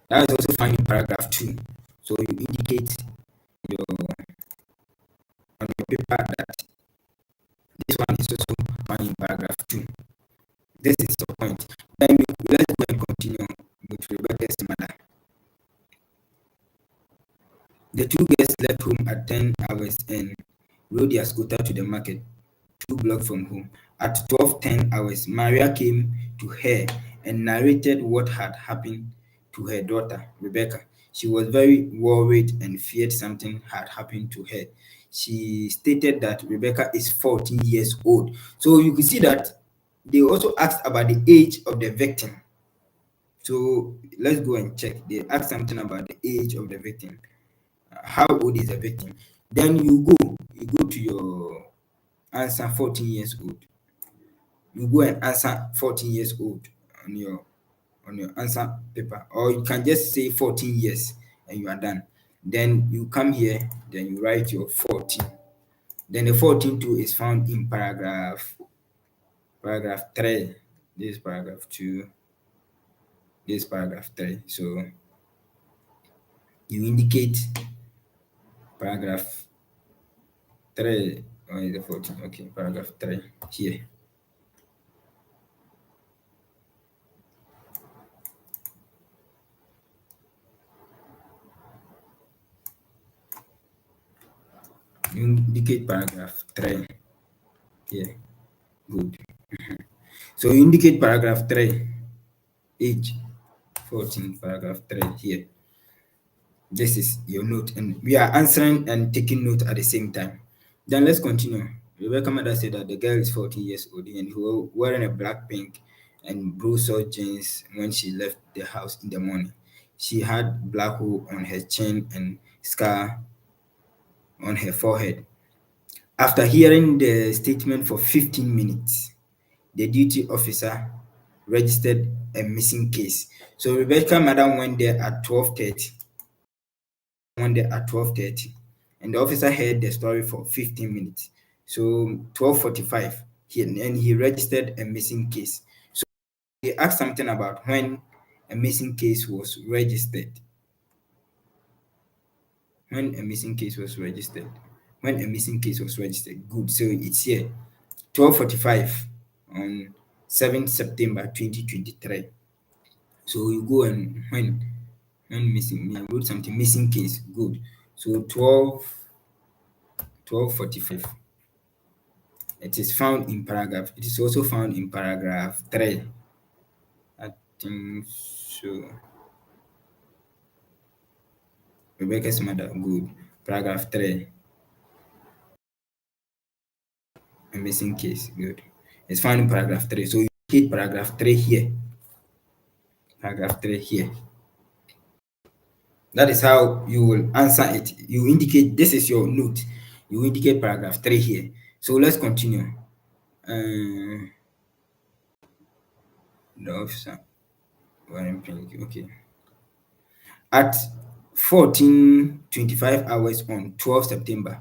That is also found in paragraph 2. So you indicate your on your paper that this one is also found in paragraph 2. This is the point. Then let's go and continue with Rebecca's mother. The two guests left home at 10 hours and rode their scooter to the market, 2 blocks from home. At 12:10 hours, Maria came to her and narrated what had happened to her daughter, Rebecca. She was very worried and feared something had happened to her. She stated that Rebecca is 14 years old. So you can see that they also asked about the age of the victim. So let's go and check. They asked something about the age of the victim. How old is the victim? Then you go to your answer 14 years old. You go and answer 14 years old on your answer paper, or you can just say 14 years and you are done. Then you come here, then you write your 14. Then the 14 too is found in paragraph 3. This is paragraph 2. This is paragraph 3. So you indicate paragraph 3 or is the 14? Okay, paragraph 3 here. You indicate paragraph 3 here. Good. So you indicate paragraph 3, age 14, paragraph 3 here. This is your note, and we are answering and taking note at the same time. Then let's continue. Rebecca mother said that the girl is 14 years old and he was wearing a black pink and blue short jeans when she left the house in the morning. She had black hole on her chin and scar on her forehead. After hearing the statement for 15 minutes, the duty officer registered a missing case. So Rebecca madam went there at 12:30. And the officer heard the story for 15 minutes. So 12:45, he registered a missing case. So they asked something about when a missing case was registered. When a missing case was registered. Good. So it's here. 12:45 on 7th September 2023. So you go and when missing, I wrote something missing case. Good. So 12:45. It is also found in paragraph 3. I think so. Rebecca's mother. Good. Paragraph 3. A missing case. Good. It's found in paragraph 3. So you indicate paragraph 3 here. Paragraph 3 here. That is how you will answer it. You indicate, this is your note. You indicate paragraph 3 here. So let's continue. The officer wearing pink. Okay. At 14:25 hours on 12 September,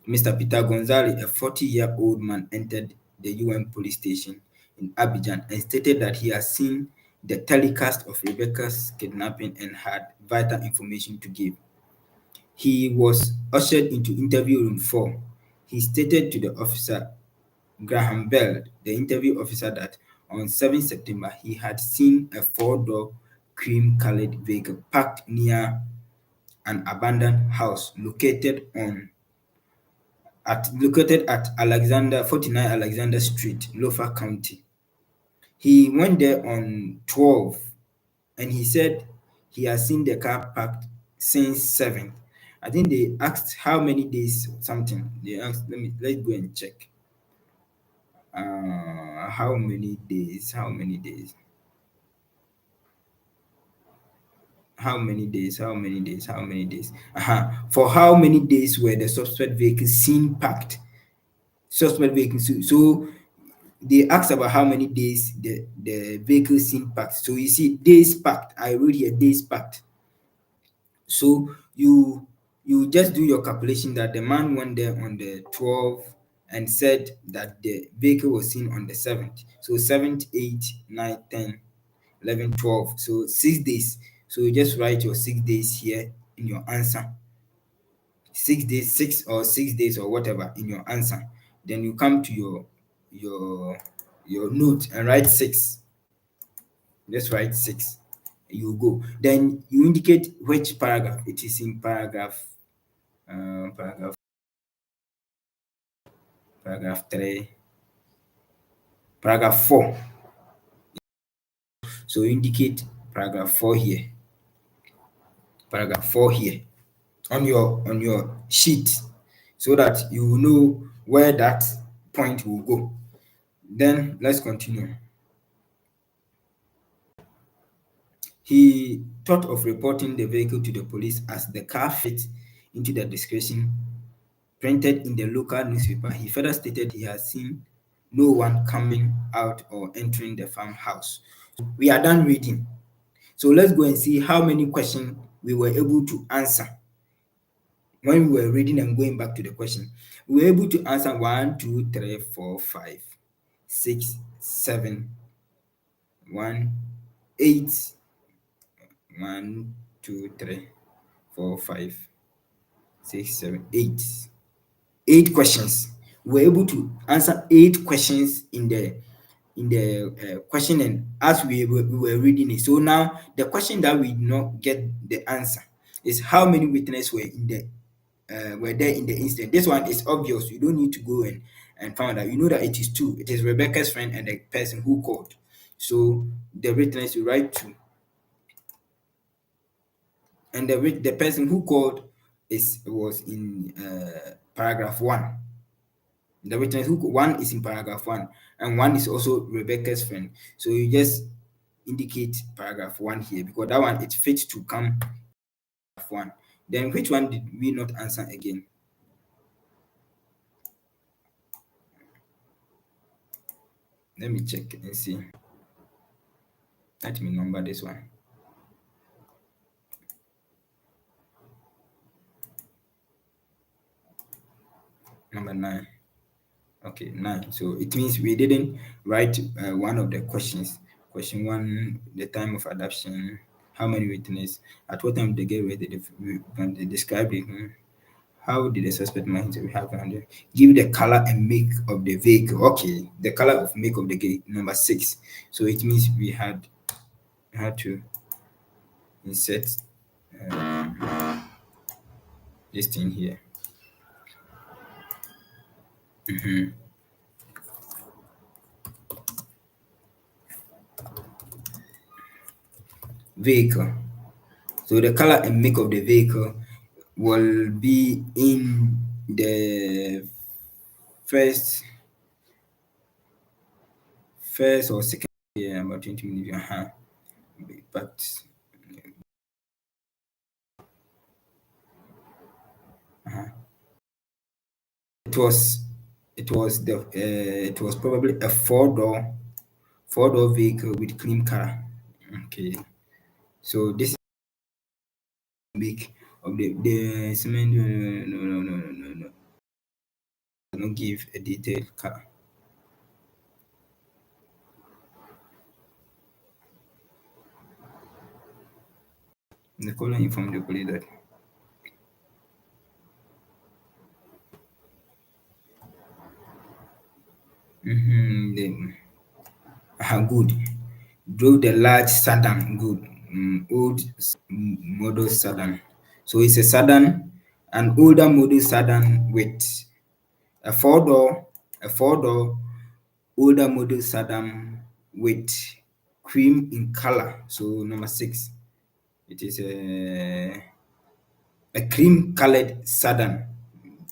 Mr. Peter Gonzalez, a 40-year-old man, entered the UN police station in Abidjan and stated that he had seen the telecast of Rebecca's kidnapping and had vital information to give. He was ushered into interview room 4. He stated to the officer, Graham Bell, the interview officer, that on 7 September he had seen a 4-door cream-colored vehicle parked near an abandoned house located at 49 Alexander Street, Lofa County. He went there on 12 and he said he has seen the car parked since 7th. I think they asked how many days something. They asked, let's go and check. How many days? how many days? How many days? How many days? For how many days were the suspect vehicles seen parked? Suspect vehicles. So they asked about how many days the vehicle seen parked. So you see days parked. I wrote here days parked. So you just do your calculation that the man went there on the 12th and said that the vehicle was seen on the 7th. So 7th, 8th, 9th, 10th, 11, 12. So 6 days. So you just write your 6 days here in your answer. 6 days, 6 or 6 days or whatever in your answer. Then you come to your note and write 6. Just write 6. You go. Then you indicate which paragraph. It is in paragraph 3, paragraph 4. So you indicate paragraph 4 here. Paragraph 4 here on your sheet, so that you will know where that point will go. Then let's continue. He thought of reporting the vehicle to the police as the car fit into the description printed in the local newspaper. He further stated he has seen no one coming out or entering the farmhouse. We are done reading. So let's go and see how many questions we were able to answer when we were reading and going back to the question. We were able to answer 1, 2, 3, 4, 5, 6, 7, 1, 8. 1, 2, 3, 4, 5, 6, 7, 8. 8 questions. We were able to answer 8 questions in the question, and as we were reading it. So now the question that we did not get the answer is how many witnesses were there in the incident. This one is obvious. You don't need to go and find out. You know that it is 2. It is Rebecca's friend and the person who called. So the witness, you write 2. And the person who called was in paragraph 1. The witness who 1 is in paragraph 1, and 1 is also Rebecca's friend. So you just indicate paragraph 1 here, because that one it fits to come paragraph 1. Then which one did we not answer again? Let me check and see. Let me number this one. Number 9. Okay, 9. So it means we didn't write one of the questions. Question 1, the time of adoption, how many witnesses, at what time they get ready, they describe it. How did the suspect manage to have under? Give the color and make of the vehicle. Okay, the color of make of the gate, number 6. So it means we had to insert this thing here. Vehicle. So the color and make of the vehicle will be in the first or second, yeah, about 20 minutes. But it was probably a four-door vehicle with cream color. Okay, so this is make of the cement. No. Not give a detailed color. The color informed the police that good. Drove the large sedan. Good. Old model sedan. So it's a sedan, an older model sedan with a four-door older model sedan with cream in color. So number 6, it is a cream colored sedan.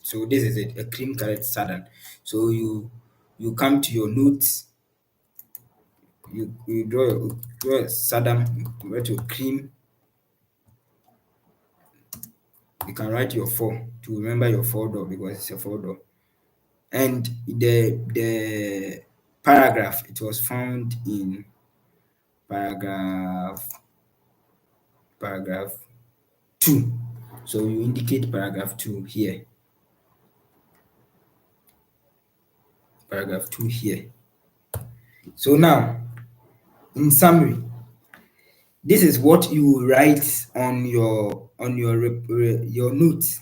So this is a cream colored sedan. So you come to your notes, you draw a sedan, write your cream can write your 4 to remember your 4 door because it's a 4 door. And the paragraph, it was found in paragraph 2. So you indicate paragraph 2 here. Paragraph 2 here. So now, in summary, this is what you write on your notes,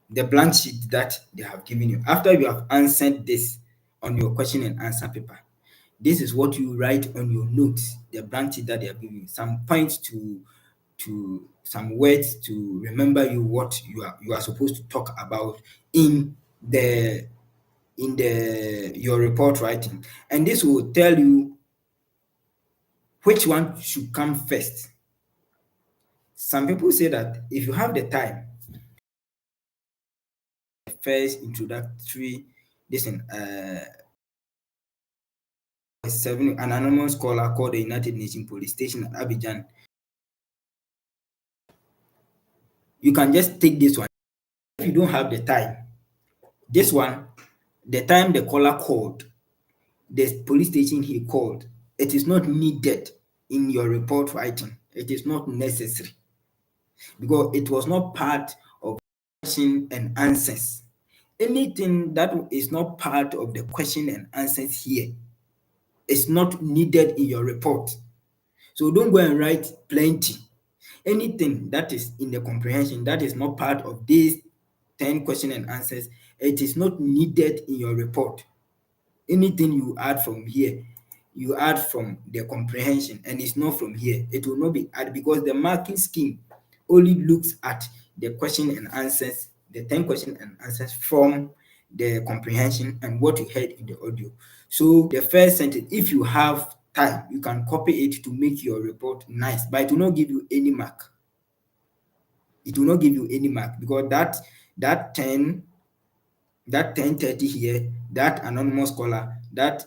the blank sheet that they have given you. After you have answered this on your question and answer paper, this is what you write on your notes, the blank sheet that they have given you. Some points to some words to remember you what you are supposed to talk about in your report writing, and this will tell you which one should come first. Some people say that if you have the time, first introductory, an anonymous scholar called the United Nations Police Station at Abidjan. You can just take this one. If you don't have the time, this one, the time the caller called, the police station he called, it is not needed in your report writing. It is not necessary because it was not part of question and answers. Anything that is not part of the question and answers here is not needed in your report. So don't go and write plenty. Anything that is in the comprehension that is not part of these 10 question and answers, it is not needed in your report. Anything you add from here, you add from the comprehension, and it's not from here. It will not be added because the marking scheme only looks at the question and answers, the 10 question and answers from the comprehension and what you heard in the audio. So the first sentence, if you have time, you can copy it to make your report nice, but it will not give you any mark. It will not give you any mark because that 1030 here, that anonymous caller, that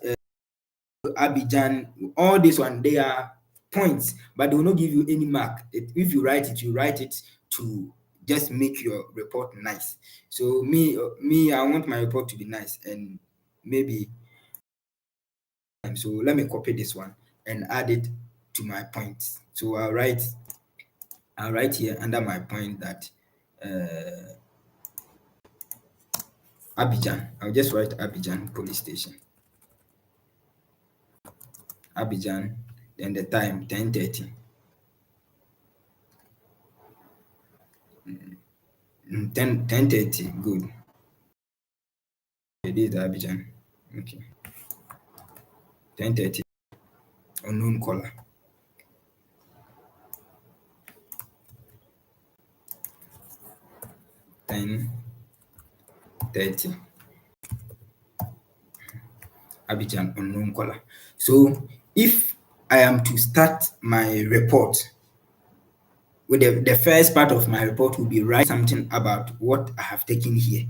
Abidjan, all this one, they are points, but they will not give you any mark. If you write it, you write it to just make your report nice. So me, I want my report to be nice, and maybe. So let me copy this one and add it to my points. So I'll write here under my point that Abidjan. I'll just write Abidjan police station. Abidjan, then the time 10:30. 10:30, good. Okay, this is Abidjan. Okay. 10:30. Unknown caller. 10:30. Abidjan, unknown caller. So if I am to start my report, with the first part of my report will be write something about what I have taken here.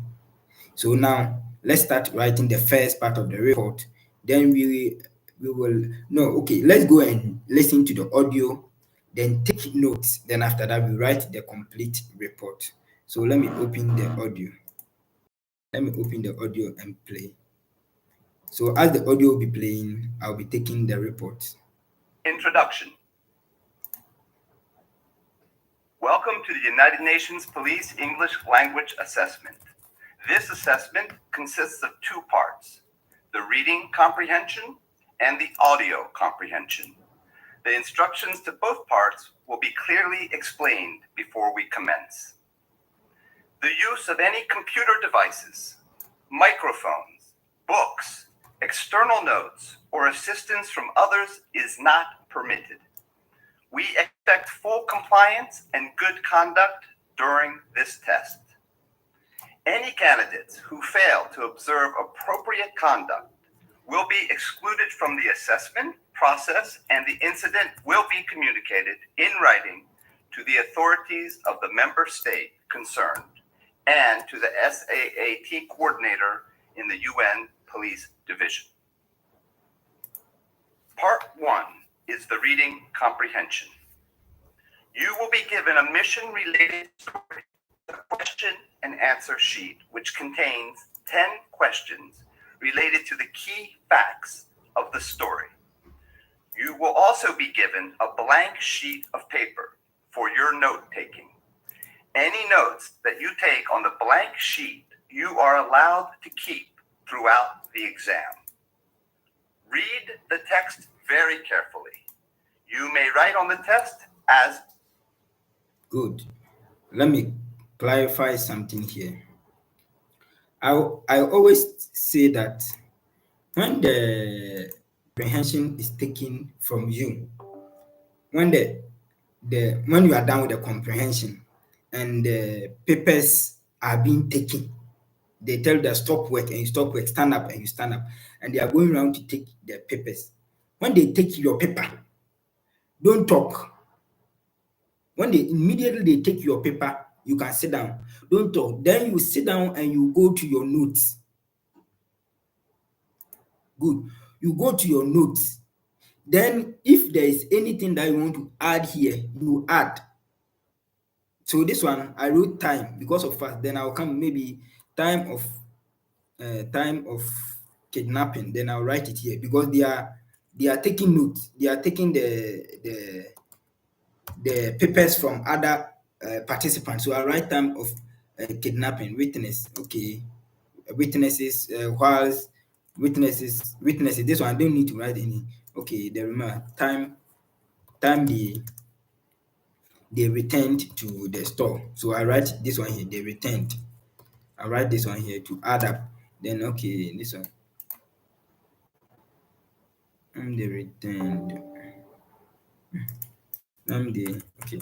So now let's start writing the first part of the report. Then we will okay, let's go and listen to the audio, then take notes. Then after that, we write the complete report. So let me open the audio. Let me open the audio and play. So as the audio will be playing, I'll be taking the report. Introduction. Welcome to the United Nations Police English Language Assessment. This assessment consists of 2 parts, the reading comprehension and the audio comprehension. The instructions to both parts will be clearly explained before we commence. The use of any computer devices, microphones, books, external notes, or assistance from others is not permitted. We expect full compliance and good conduct during this test. Any candidates who fail to observe appropriate conduct will be excluded from the assessment process, and the incident will be communicated in writing to the authorities of the member state concerned and to the SAAT coordinator in the UN Police Division. Part 1 is the reading comprehension. You will be given a mission-related story and answer sheet, which contains 10 questions related to the key facts of the story. You will also be given a blank sheet of paper for your note-taking. Any notes that you take on the blank sheet, you are allowed to keep throughout the exam. Read the text very carefully. You may write on the test as... Good. Let me clarify something here. I always say that when the comprehension is taken from you, when when you are done with the comprehension and the papers are being taken, they tell you that stop work and you stop work, stand up and you stand up, and they are going around to take the papers. When they take your paper, don't talk. When they immediately take your paper, you can sit down. Don't talk. Then you sit down and you go to your notes. Good. You go to your notes. Then if there is anything that you want to add here, you add. So this one, I wrote time because of fast. Then I'll come maybe time of kidnapping. Then I'll write it here because they are taking notes. They are taking the papers from other participants. So I write time of kidnapping. Witness. Okay. Witnesses. Whilst witnesses. This one I don't need to write any. Okay. Then remember time they returned to the store. So I write this one here. They returned. I write this one here to add up. Then okay, this one. They returned. Okay.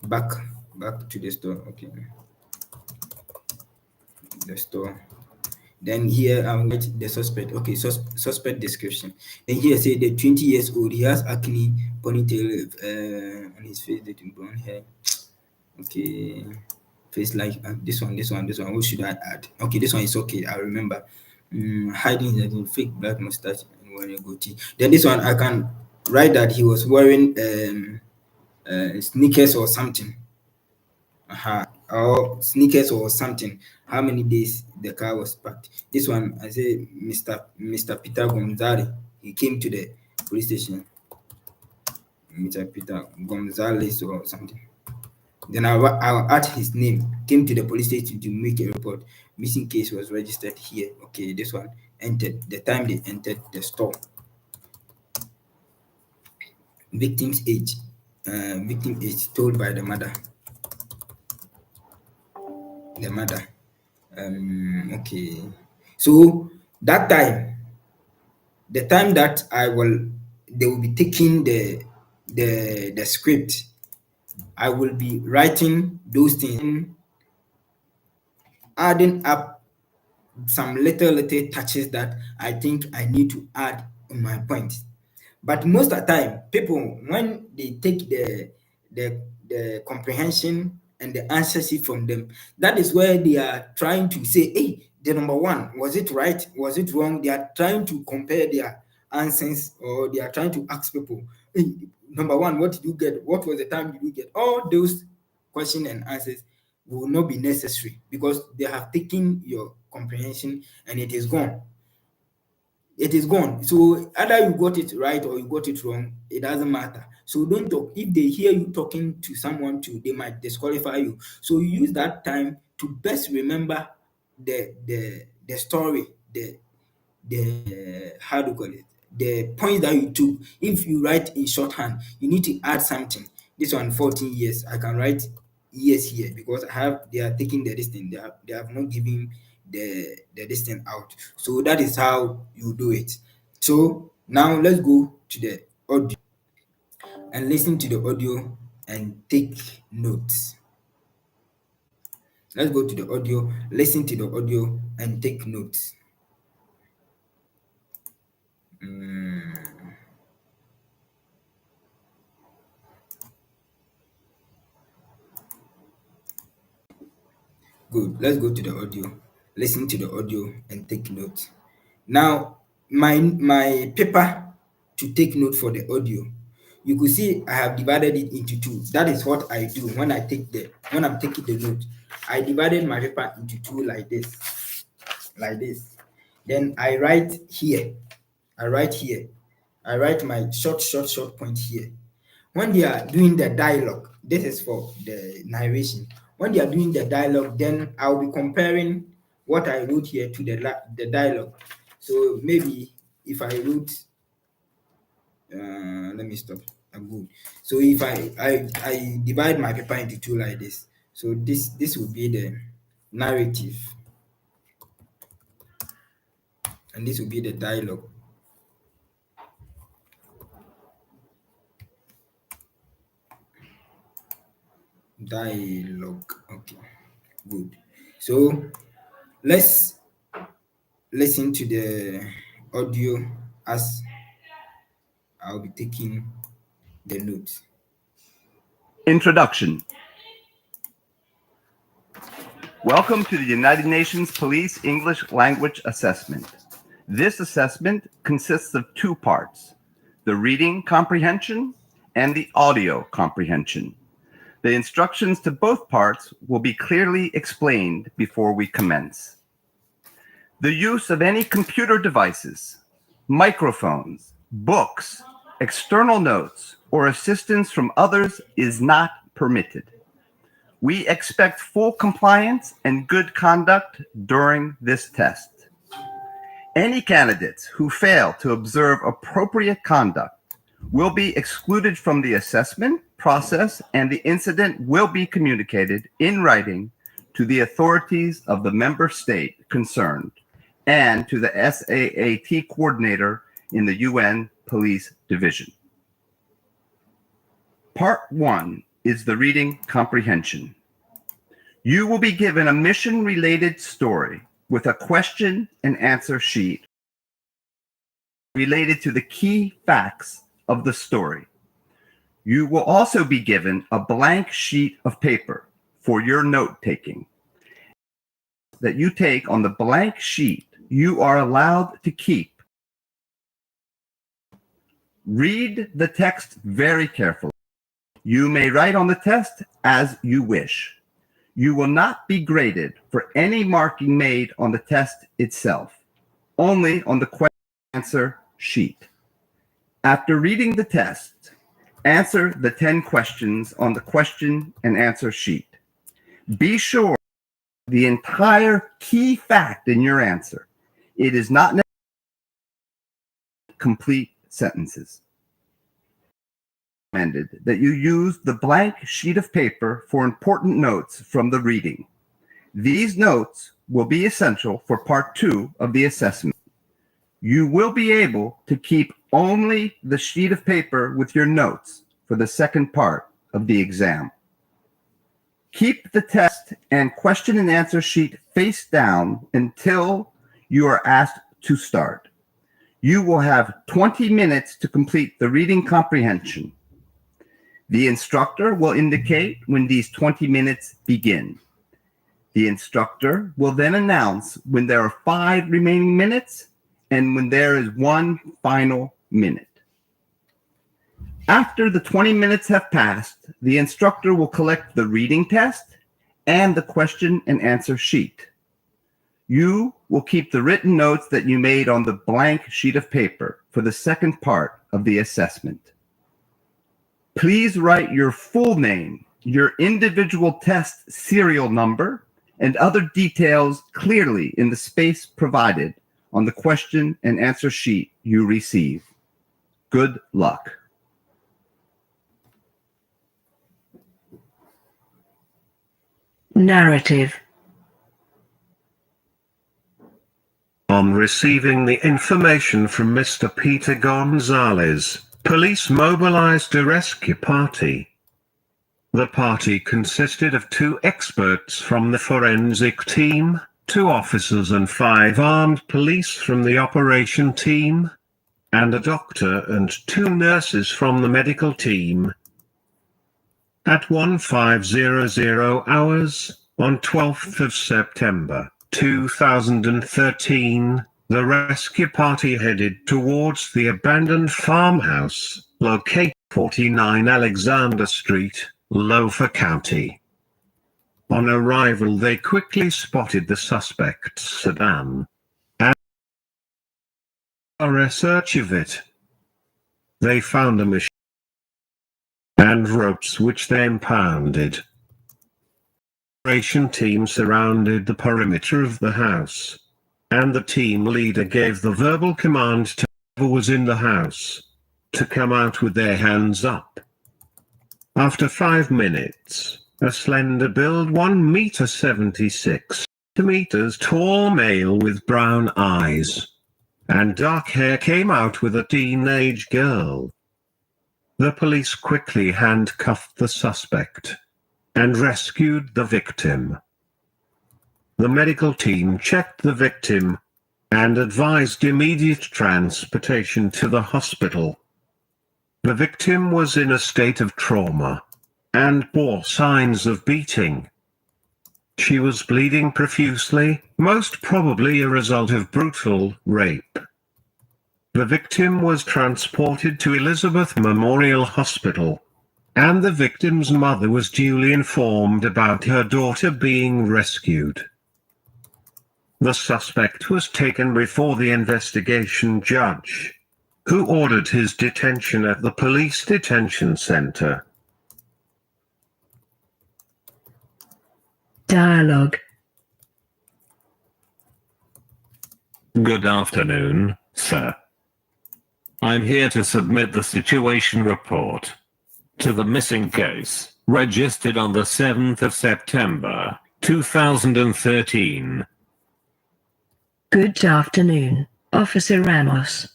Back to the store. Okay. The store. Then here I'll write the suspect. Okay, suspect description. Then here say the 20 years old. He has acne, ponytail on his face, dating brown hair. Okay, face like this one. What should I add? Okay, this one is okay. I remember. Hiding his fake black mustache and wearing a goatee. Then this one I can write that he was wearing sneakers or something. Or sneakers or something. How many days the car was parked? This one I say Mr. Peter Gonzalez. He came to the police station. Mr. Peter Gonzalez or something. Then I'll add his name. Came to the police station to make a report. Missing case was registered here. Okay, this one entered the time they entered the store. Victim's age. Victim age told by the mother. The mother. Okay. So that time, the time that they will be taking the script. I will be writing those things, adding up some little touches that I think I need to add on my point. But most of the time, people, when they take the comprehension and the answer sheet from them, that is where they are trying to say, hey, the number one, was it right? Was it wrong? They are trying to compare their answers, or they are trying to ask people, hey, number one, what did you get? What was the time did you get? All those questions and answers will not be necessary because they have taken your comprehension and it is gone. It is gone. So either you got it right or you got it wrong, it doesn't matter. So don't talk. If they hear you talking to someone too, they might disqualify you. So you use that time to best remember the story, the how do you call it, the points that you took. If you write in shorthand, you need to add something. This one 14 years, I can write years here because they are taking the distance. They have not given the distance out. So that is how you do it. So now let's go to the audio and listen to the audio and take notes. Let's go to the audio, listen to the audio and take notes. Good. Let's go to the audio, listen to the audio and take notes. Now, my paper to take note for the audio. you could see I have divided it into two. That is what I do when I'm taking the note. I divided my paper into two like this. Then I write here. I write my short point here. When they are doing the dialogue, this is for the narration. When they are doing the dialogue, then I'll be comparing what I wrote here to the dialogue. So maybe if I wrote, let me stop. I'm good. So if I divide my paper into two like this, so this will be the narrative, and this will be the dialogue. Okay, good. So let's listen to the audio as I'll be taking the notes. Introduction. Welcome to the United Nations Police English Language Assessment. This assessment consists of two parts, the reading comprehension and the audio comprehension. The instructions to both parts will be clearly explained before we commence. The use of any computer devices, microphones, books, external notes, or assistance from others is not permitted. We expect full compliance and good conduct during this test. Any candidates who fail to observe appropriate conduct will be excluded from the assessment process, and the incident will be communicated in writing to the authorities of the member state concerned and to the SAAT coordinator in the UN Police Division. Part 1 is the reading comprehension. You will be given a mission-related story with a question and answer sheet related to the key facts of the story. You will also be given a blank sheet of paper for your note-taking. That you take on the blank sheet, you are allowed to keep. Read the text very carefully. You may write on the test as you wish. You will not be graded for any marking made on the test itself, only on the question and answer sheet. After reading the test, answer the 10 questions on the question and answer sheet. Be sure the entire key fact in your answer. It is not necessary to complete sentences. Recommended that you use the blank sheet of paper for important notes from the reading. These notes will be essential for part 2 of the assessment. You will be able to keep only the sheet of paper with your notes for the second part of the exam. Keep the test and question and answer sheet face down until you are asked to start. You will have 20 minutes to complete the reading comprehension. The instructor will indicate when these 20 minutes begin. The instructor will then announce when there are 5 remaining minutes and when there is 1 final minute. After the 20 minutes have passed, the instructor will collect the reading test and the question and answer sheet. You will keep the written notes that you made on the blank sheet of paper for the second part of the assessment. Please write your full name, your individual test serial number, and other details clearly in the space provided on the question and answer sheet you receive. Good luck. Narrative. On receiving the information from Mr. Peter Gonzalez, police mobilized a rescue party. The party consisted of 2 experts from the forensic team, 2 officers and 5 armed police from the operation team, and a doctor and 2 nurses from the medical team. At 1500 hours, on 12th of September, 2013, the rescue party headed towards the abandoned farmhouse located 49 Alexander Street, Loafer County. On arrival, they quickly spotted the suspect's sedan and a search of it. They found a machine and ropes which they impounded. The operation team surrounded the perimeter of the house, and the team leader gave the verbal command to whoever was in the house to come out with their hands up. After 5 minutes, a slender build 1 meter 76 centimeters tall male with brown eyes and dark hair came out with a teenage girl. The police quickly handcuffed the suspect and rescued the victim. The medical team checked the victim and advised immediate transportation to the hospital. The victim was in a state of trauma and bore signs of beating. She was bleeding profusely, most probably a result of brutal rape. The victim was transported to Elizabeth Memorial Hospital, and the victim's mother was duly informed about her daughter being rescued. The suspect was taken before the investigation judge, who ordered his detention at the police detention center. Dialogue. Good afternoon, sir. I'm here to submit the situation report to the missing case, registered on the 7th of September, 2013. Good afternoon, Officer Ramos.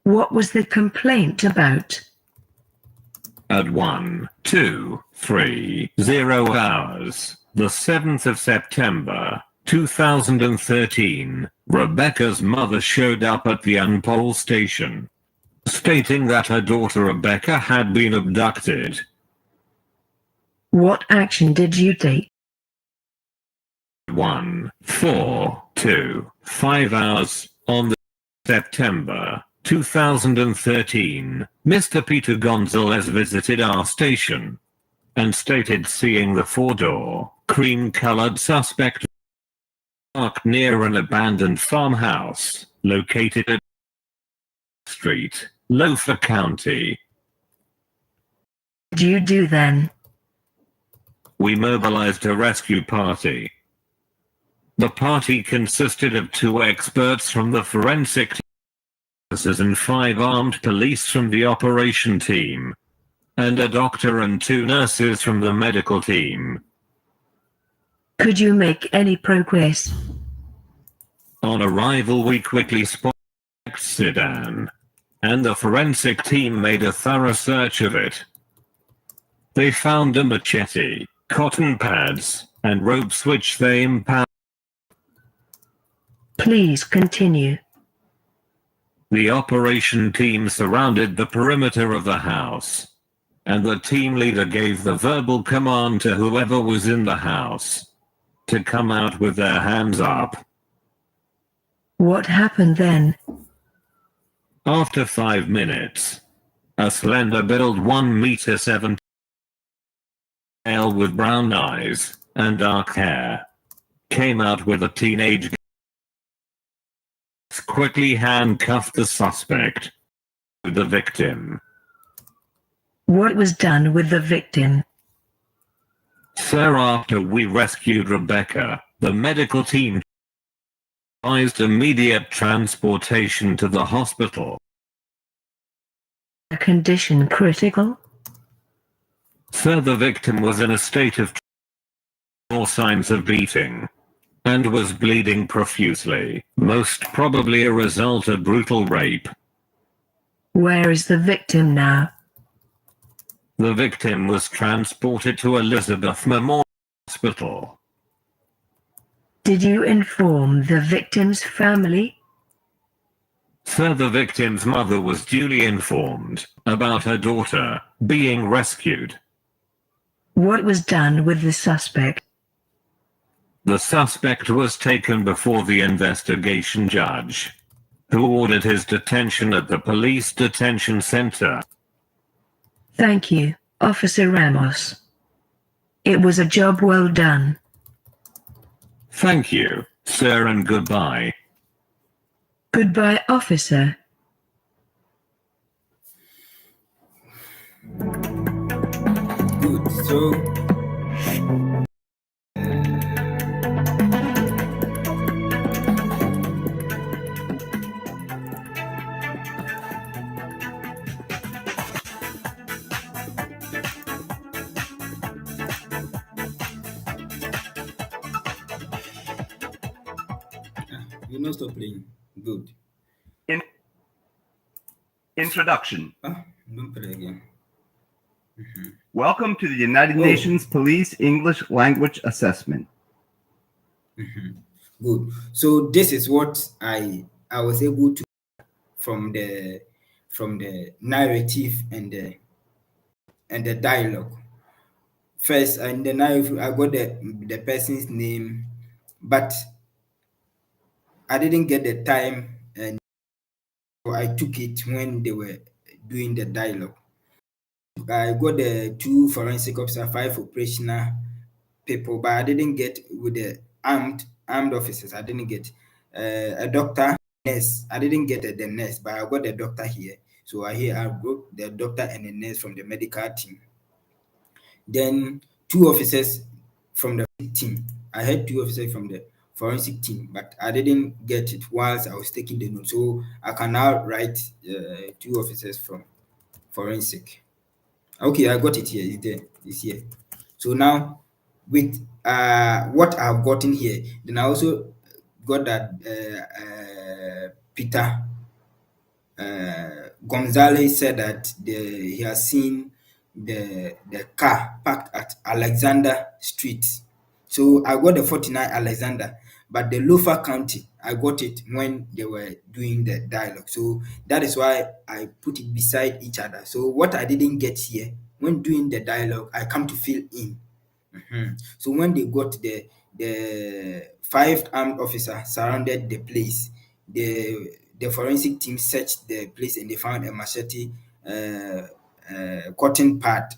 What was the complaint about? At 12:30 hours, the 7th of September, 2013, Rebecca's mother showed up at the UNPOL station, stating that her daughter Rebecca had been abducted. What action did you take? 14:25 hours on the September 2013, Mr. Peter Gonzalez visited our station and stated seeing the four-door, cream-colored suspect parked near an abandoned farmhouse located at Street, Loafer County. What did you do then? We mobilized a rescue party. The party consisted of 2 experts from the forensic officers and 5 armed police from the operation team, and a doctor and 2 nurses from the medical team. Could you make any progress? On arrival, we quickly spotted the sedan, and the forensic team made a thorough search of it. They found a machete, cotton pads, and ropes which they impounded. Please continue. The operation team surrounded the perimeter of the house, and the team leader gave the verbal command to whoever was in the house to come out with their hands up. What happened then? After 5 minutes, a slender-build 1 meter 7 male with brown eyes and dark hair came out with a teenage girl. Quickly handcuffed the suspect, the victim. What was done with the victim? Sir, after we rescued Rebecca, the medical team advised immediate transportation to the hospital. A condition critical? Sir, the victim was in a state of or signs of beating, and was bleeding profusely, most probably a result of brutal rape. Where is the victim now? The victim was transported to Elizabeth Memorial Hospital. Did you inform the victim's family? Sir, the victim's mother was duly informed about her daughter being rescued. What was done with the suspect? The suspect was taken before the investigation judge, who ordered his detention at the police detention center. Thank you, Officer Ramos. It was a job well done. Thank you, sir, and goodbye. Goodbye, officer. Good. So you not stop playing. Good. Introduction. Don't play again. Welcome to the United Nations Police English Language Assessment. Good. So this is what I was able to from the narrative and the dialogue. First, in the narrative, I got the person's name, but I didn't get the time, and I took it when they were doing the dialogue. I got the 2 forensic officers, 5 operational people, but I didn't get with the armed officers. I didn't get a doctor, nurse. I didn't get the nurse, but I got the doctor here. So I got the doctor and the nurse from the medical team. Then 2 officers from the team. I had 2 officers from the forensic team, but I didn't get it whilst I was taking the note. So I can now write 2 officers from forensic. Okay, I got it here. It's there. It's here. So now with what I've gotten here, then I also got that Peter Gonzalez said that he has seen the car parked at Alexander Street. So I got the 49 Alexander, but the Lofa County, I got it when they were doing the dialogue. So that is why I put it beside each other. So what I didn't get here, when doing the dialogue, I come to fill in. So when they got the 5 armed officers surrounded the place, the forensic team searched the place and they found a machete, cotton pad.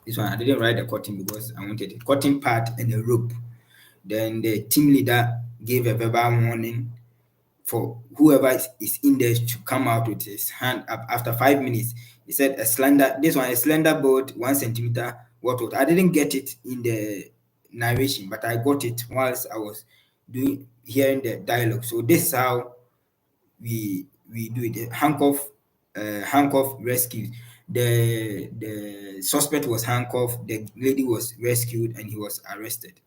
This one I didn't write the cotton because I wanted it. Cotton pad and a rope. Then the team leader gave a verbal warning for whoever is in there to come out with his hand up after 5 minutes. He said a slender board, 1 centimeter. What? I didn't get it in the narration, but I got it whilst I was hearing the dialogue. So this is how we do it. Handcuff rescue. The suspect was handcuffed, the lady was rescued, and he was arrested.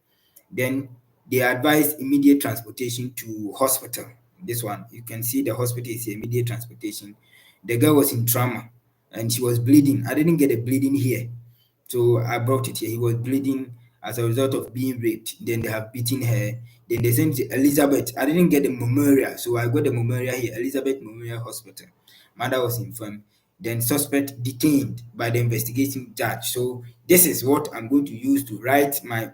Then they advised immediate transportation to hospital. This one, you can see the hospital is immediate transportation. The girl was in trauma and she was bleeding. I didn't get a bleeding here, so I brought it here. He was bleeding as a result of being raped. Then they have beaten her. Then they sent to Elizabeth. I didn't get the memorial, so I got the memorial here, Elizabeth Memorial Hospital. Mother was informed. Then suspect detained by the investigating judge. So this is what I'm going to use to write my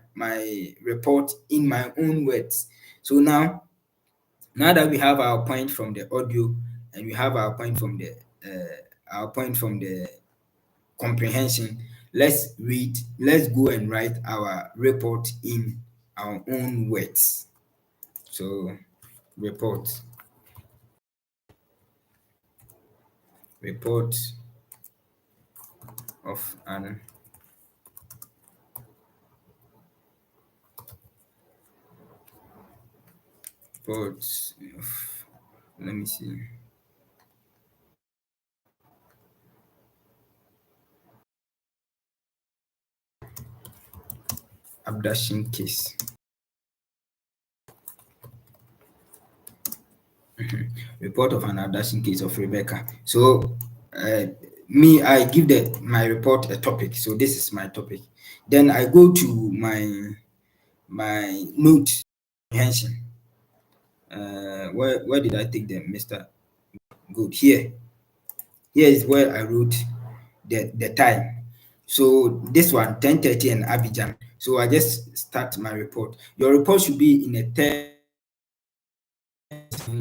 report in my own words. So now that we have our point from the audio and we have our point from the comprehension, let's go and write our report in our own words. So report of an let me see. Abduction case. Report of an abduction case of Rebecca. So I give my report a topic. So this is my topic. Then I go to my note comprehension. Where did I take them, Mr. Good? Here is where I wrote the time. So this one 10:30 in Abidjan. So I just start my report. Your report should be in a third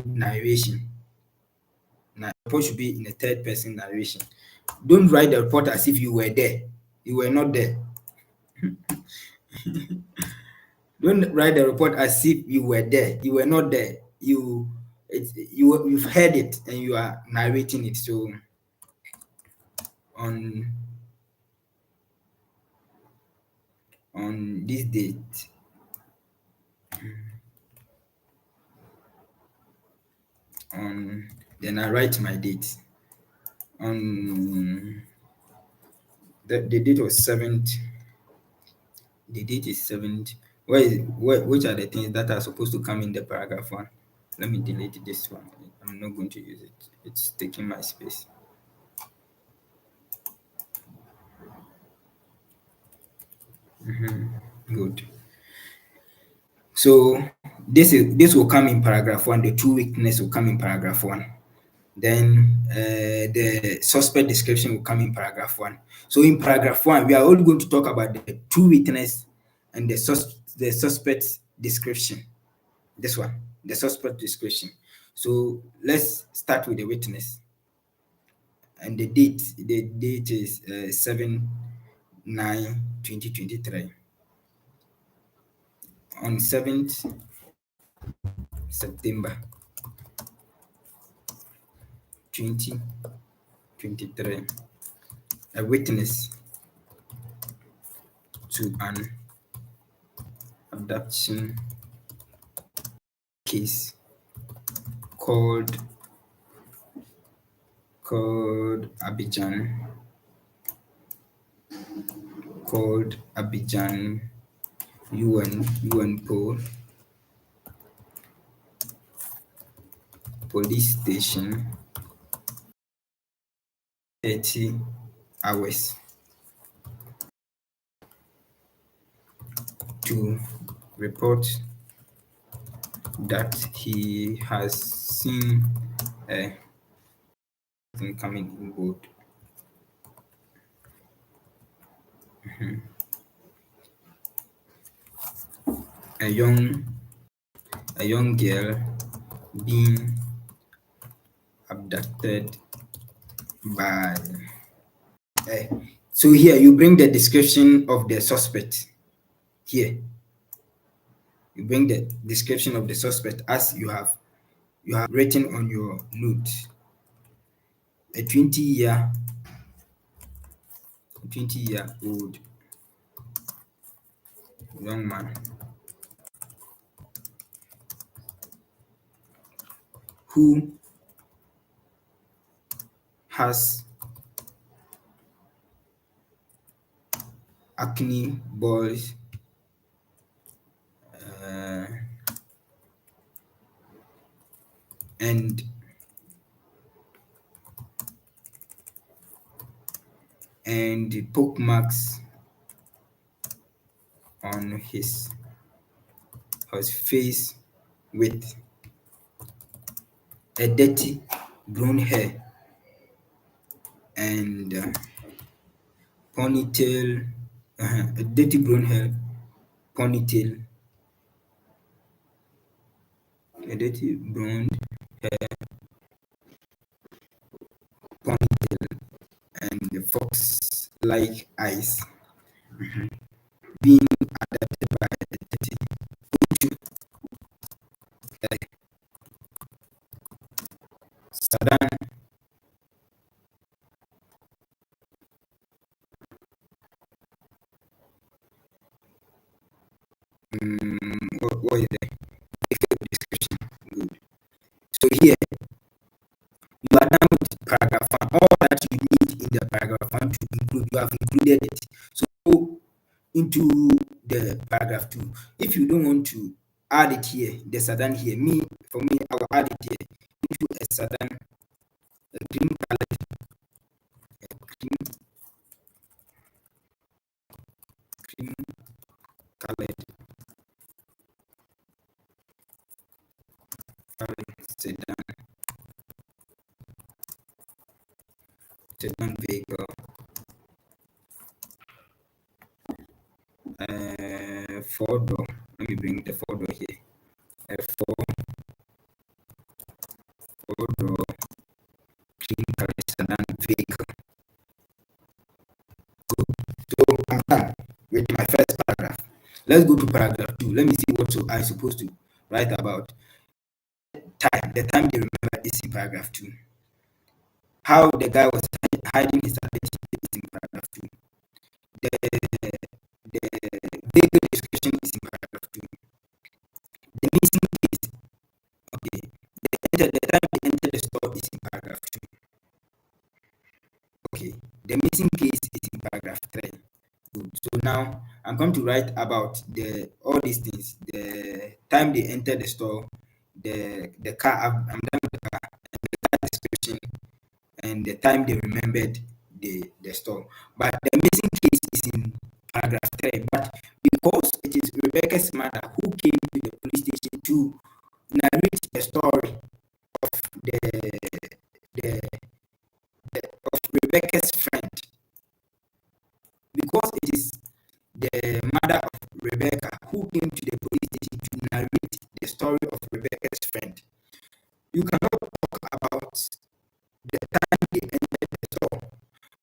narration. Now, report should be in a third person narration. Don't write the report as if you were there. You were not there. Don't write the report as if you were there. You were not there. You've heard it and you are narrating it. So on this date, then I write my date. On the date was 7th. The date is 7th. Which are the things that are supposed to come in the paragraph 1? Let me delete this one. I'm not going to use it. It's taking my space. Good. So this will come in paragraph 1. The true witness will come in paragraph 1. Then the suspect description will come in paragraph 1. So in paragraph 1, we are only going to talk about the true witness and the suspect description. This one, the suspect description. So let's start with the witness. And the date is 7/9/2023. On 7th September 2023, a witness to an abduction case called Abidjan UNPOL police station 30 hours to report that he has seen a coming in board. A young girl being abducted by so here you bring the description of the suspect. Here you bring the description of the suspect as you have written on your note. A 20-year-old young man who has acne boils and poke marks on his face with a dirty brown hair and ponytail, a dirty brown hair ponytail, a dirty brown hair ponytail, and the fox-like eyes, being adapted by the dirty Sadan. What is the description? Good. So here you are done with paragraph 1. All that you need in the paragraph 1 to include, you have included it. So go into the paragraph 2. If you don't want to add it here, the Sadan here, for me, I will add it here into a Sadan, a cream colored sedan vehicle, 4-door. Let me bring the 4-door here. A 4-door cream colored sedan vehicle with my first paragraph. Let's go to paragraph 2. Let me see what I'm supposed to write about. The time they remember is in paragraph 2. How the guy was hiding his identity is in paragraph 2. The vehicle description is in paragraph 2. The missing case, okay. The time they entered the store is in paragraph 2. Okay. The missing case is in paragraph 3. Good. So now I'm going to write about all these things. The time they entered the store, the car. I'm done with the car. And the car description, and the time they remembered the store. But the missing case is in paragraph 3. But because it is Rebecca's mother who came to the police station to narrate the story of of Rebecca's friend, because it is the mother of Rebecca who came to the police station to narrate the story of Rebecca's friend, you cannot talk about the time they entered the store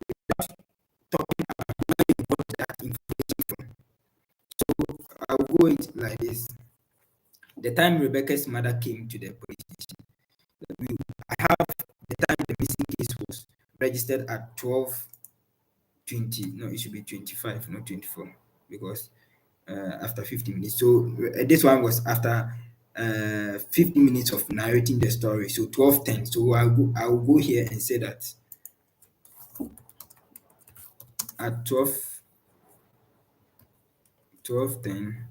without talking about where you got that information from. So I'll go it like this. The time Rebecca's mother came to the police station, I have the time the missing case was registered at 12:20. No, it should be 25, not 24, because after 50 minutes. So this one was after 50 minutes of narrating the story. So 12:10. So I'll go here and say that at 12:10.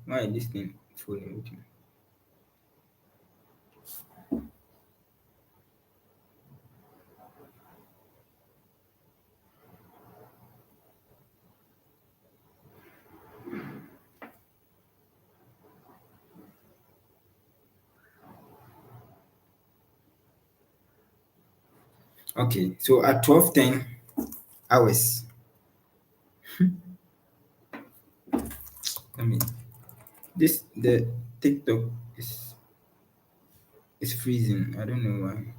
Why is this thing fooling with me? Okay, so at 12:10 hours. The TikTok is freezing. I don't know why.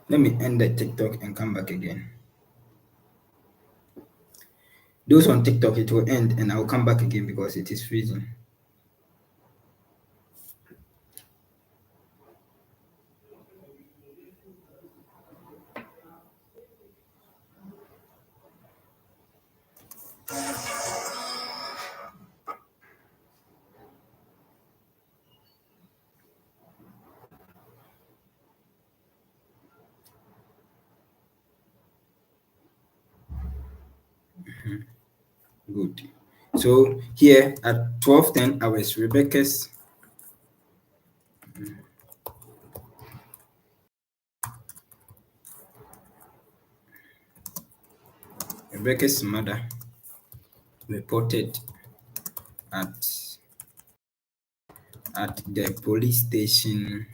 Let me end the TikTok and come back again. Those on TikTok, it will end and I'll come back again because it is freezing. Good. So here at 12:10 hours, Rebecca's mother reported at the police station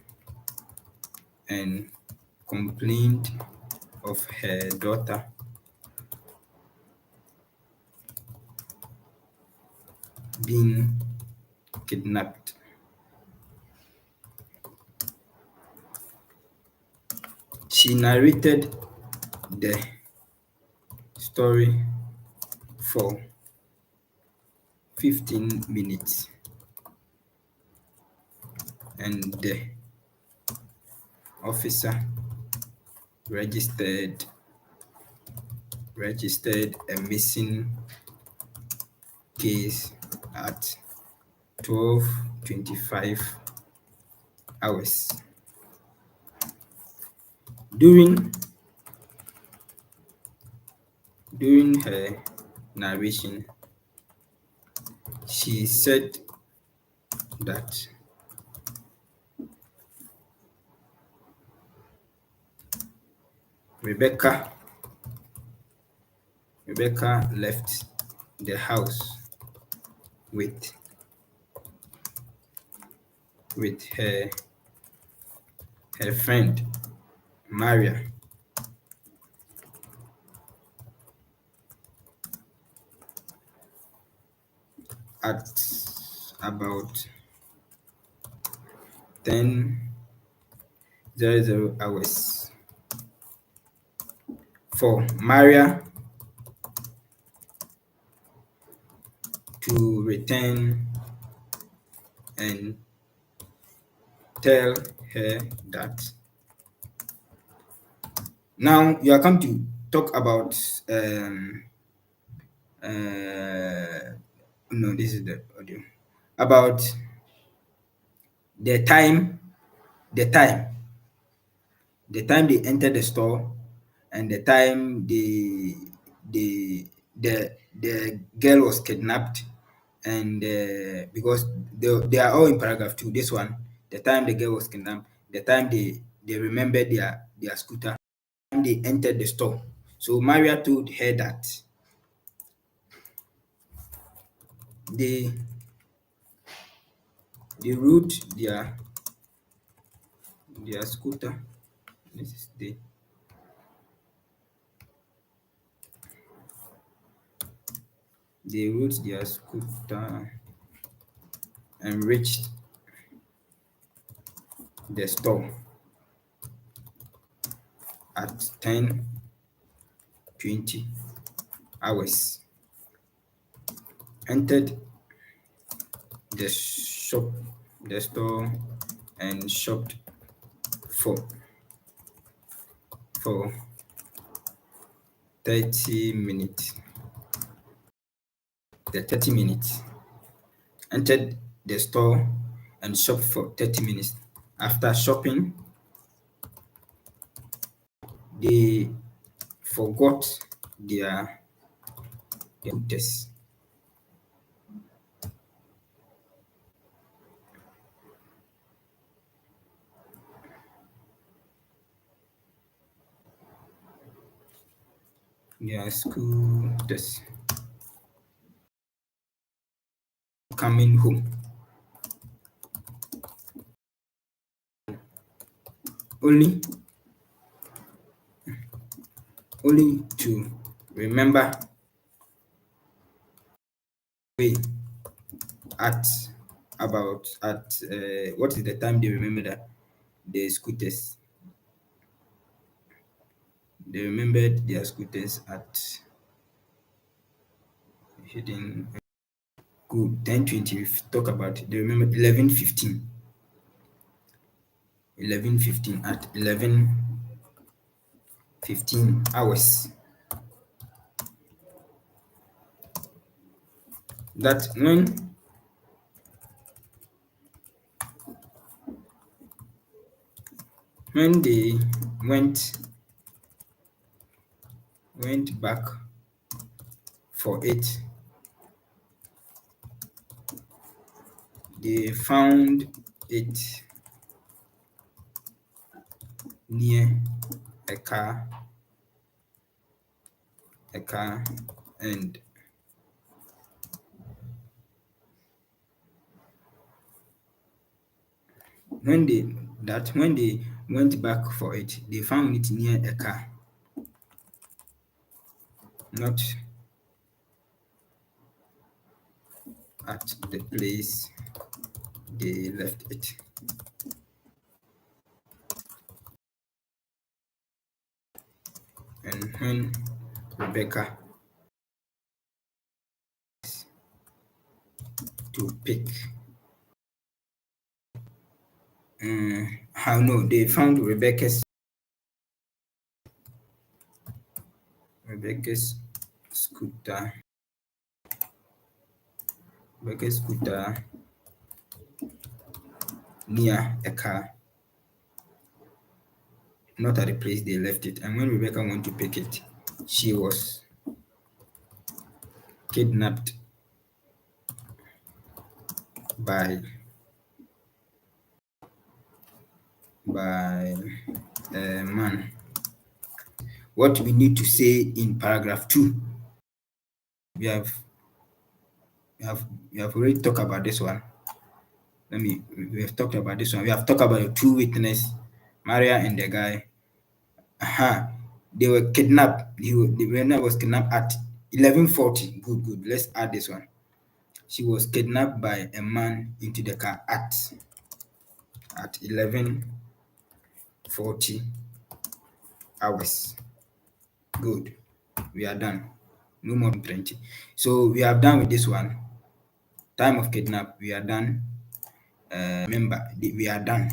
and complained of her daughter being kidnapped. She narrated the story for 15 minutes and the officer registered a missing case at 12:25 hours. During her narration, she said that Rebecca left the house with her friend Maria. At about 10:00 hours for Maria to return and tell her that. Now you are come to talk about no, this is the audio about the time they entered the store and the time the girl was kidnapped, and because they are all in paragraph 2. This one, the time the girl was kidnapped, the time they remembered their scooter, and they entered the store. So Maria told her that they rode their scooter. This is they rode their scooter and reached the store at 10:20 hours. Entered the store and shopped for 30 minutes. Entered the store and shopped for 30 minutes. After shopping, they forgot their scooters. Coming home. Only to remember at what is the time they remember that the scooters. They remembered their scooters at hidden. Good. 10:20. Talk about. They remember 11:15. 11:15 at 11:15 hours. That when they went back for it, they found it near a car, and when they went back for it, they found it near a car, not at the place they left it. And when Rebecca to pick, how no, they found Rebecca's scooter. Near a car, not at the place they left it. And when Rebecca went to pick it, she was kidnapped by a man. What we need to say in paragraph 2, we have we have already talked about this one. We have talked about this one. We have talked about the two witnesses, Maria and the guy. They were kidnapped. The winner was kidnapped at 11:40. Good. Let's add this one. She was kidnapped by a man into the car at 11:40 hours. Good. We are done. No more than 20. So we are done with this one. Time of kidnap, we are done. Remember, we are done.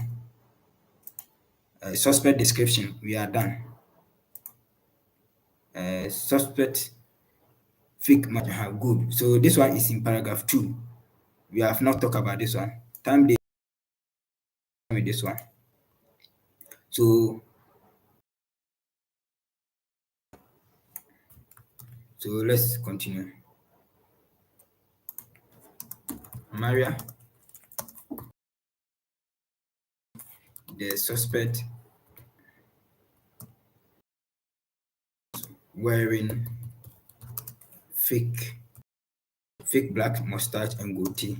Suspect description, we are done. Suspect fake good. So this one is in paragraph 2. We have not talked about this one. Time they with this one. So let's continue. Maria, the suspect wearing fake black mustache and goatee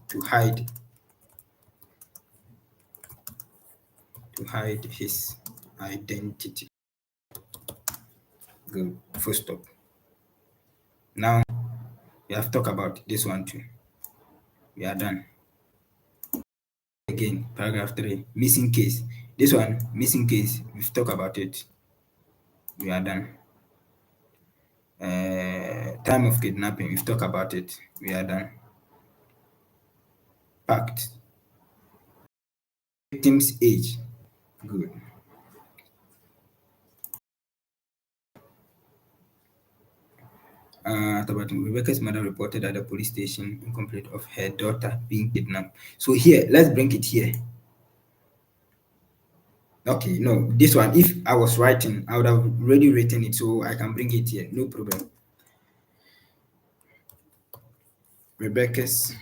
to hide his identity. Good. Full stop. Now we have talked about this one too. We are done. Again, paragraph 3, missing case. This one, missing case, we've talked about it. We are done. Time of kidnapping, we've talked about it. We are done. Packed. Victim's age. Good. Rebecca's mother reported at the police station in complaint of her daughter being kidnapped. So here, let's bring it here. Okay, no, this one, if I was writing, I would have already written it, so I can bring it here, no problem. Rebecca's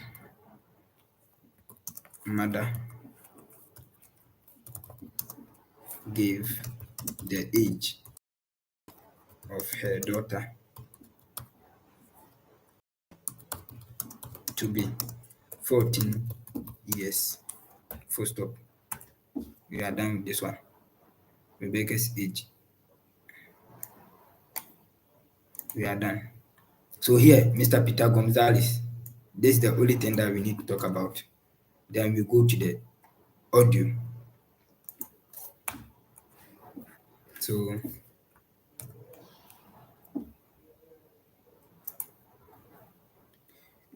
mother gave the age of her daughter to be 14 years. Full stop. We are done with this one. Rebecca's age. We are done. So here, Mr. Peter Gonzalez. This is the only thing that we need to talk about. Then we go to the audio.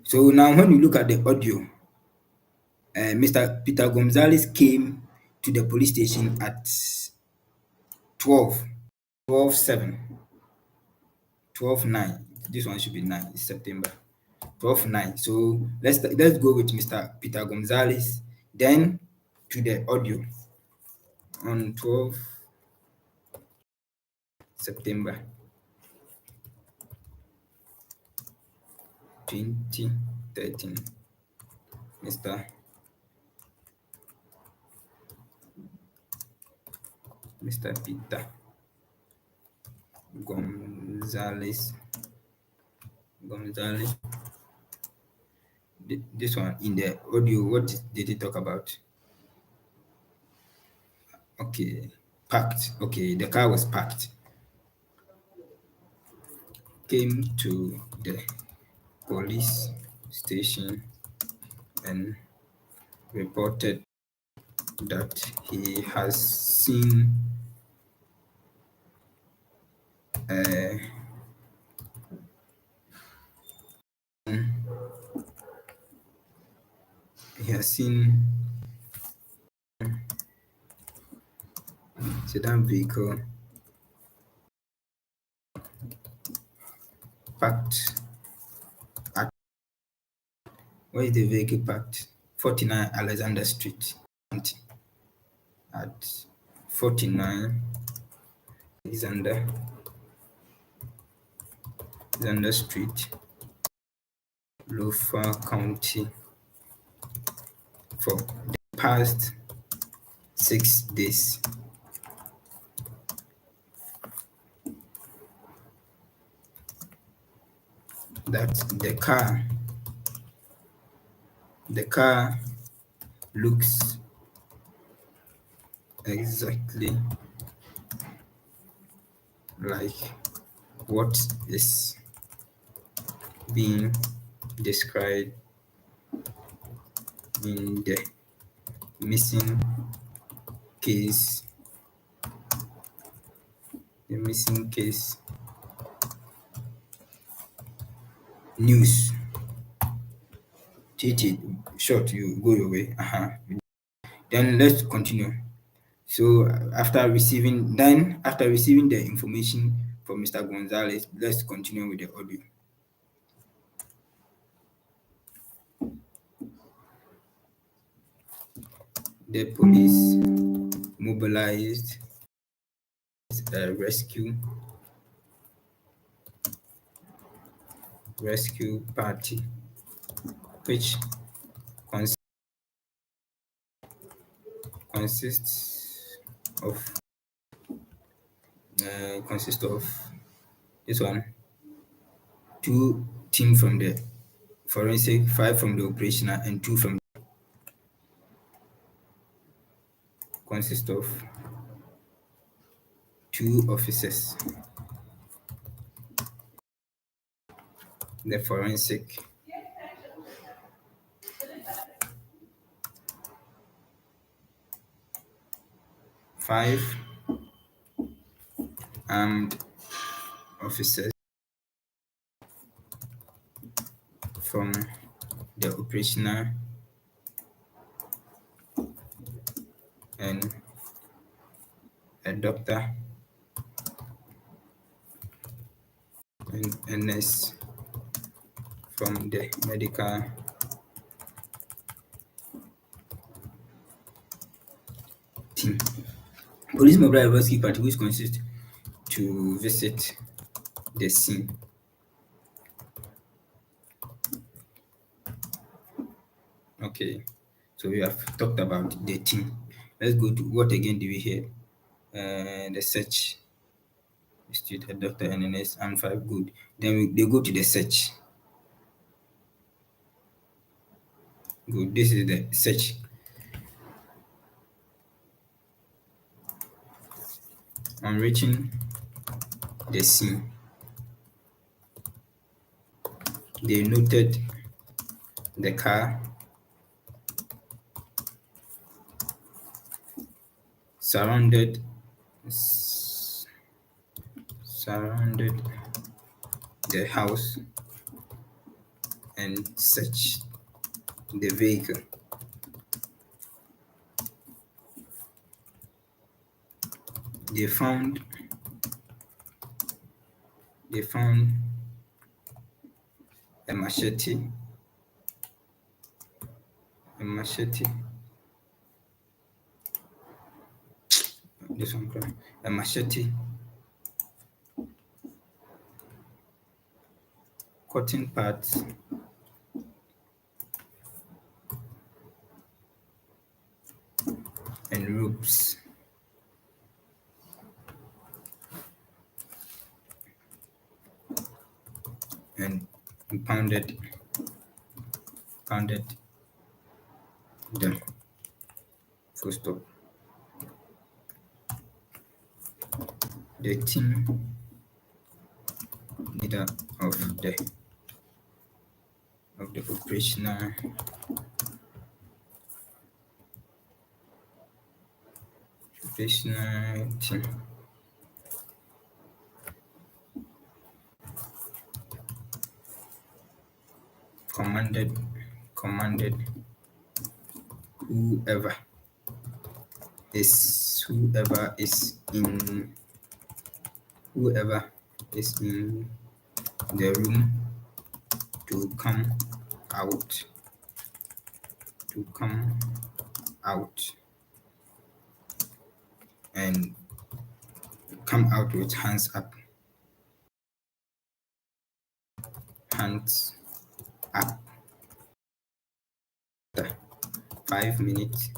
So now when you look at the audio, Mr. Peter Gonzalez came to the police station at 12:07, 12:09. This one should be 9. It's September. 12:09. So let's go with Mr. Peter Gonzalez, then to the audio on 12 September 2013. Mr. Peter Gonzalez. This one in the audio, what did he talk about? Okay, packed. Okay, the car was packed. Came to the police station and reported that he has seen sedan vehicle parked at, where is the vehicle parked? 49 Alexander Street. At 49 Alexander Street, Lofa County, for the past 6 days. That the car The car looks exactly like what is being described in the missing case. The missing case news. TT, short, you go your way. Then let's continue. So after receiving the information from Mr. Gonzalez, let's continue with the audio. The police mobilized a rescue party, which consists of this one, 2 team from the forensic, 5 from the operational, and 2 from consists of 2 officers. The forensic, 5 armed officers from the operational, and a doctor and a nurse from the medical team. Police mobile rescue party, which consists to visit the scene. Okay, so we have talked about the team. Let's go to what again do we hear? The search. Institute, a doctor, and a nurse, and 5. Good. Then they go to the search. Good. This is the search. On reaching the scene, they noted the car surrounded the house and searched the vehicle. They found a machete, this one, a machete, cutting parts, and ropes. And pounded them. Full stop. The team leader of the operational team commanded whoever is in the room to come out and come out with hands up. 5 minutes.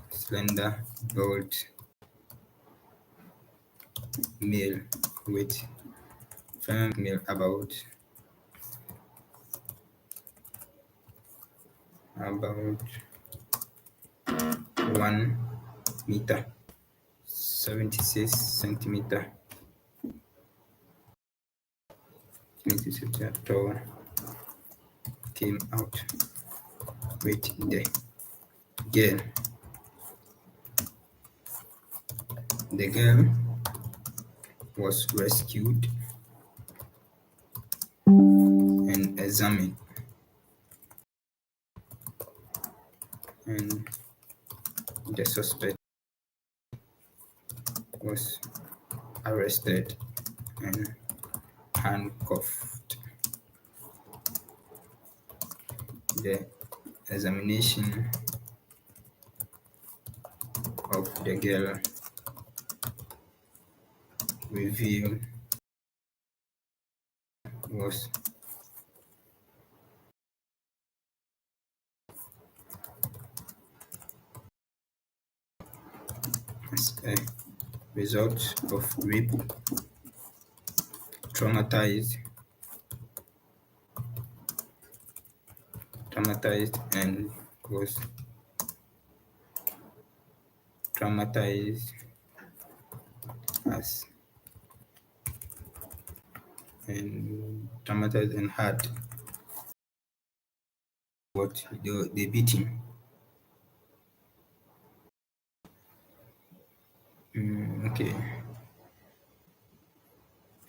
Slender built male with firm male about about 1 meter, 76 centimeter. 76 centimeter tall, came out with the girl. The girl was rescued and examined, and the suspect was arrested and handcuffed. The examination of the girl revealed was as a result of rape, traumatized and was traumatized as and had what they beat him. Okay,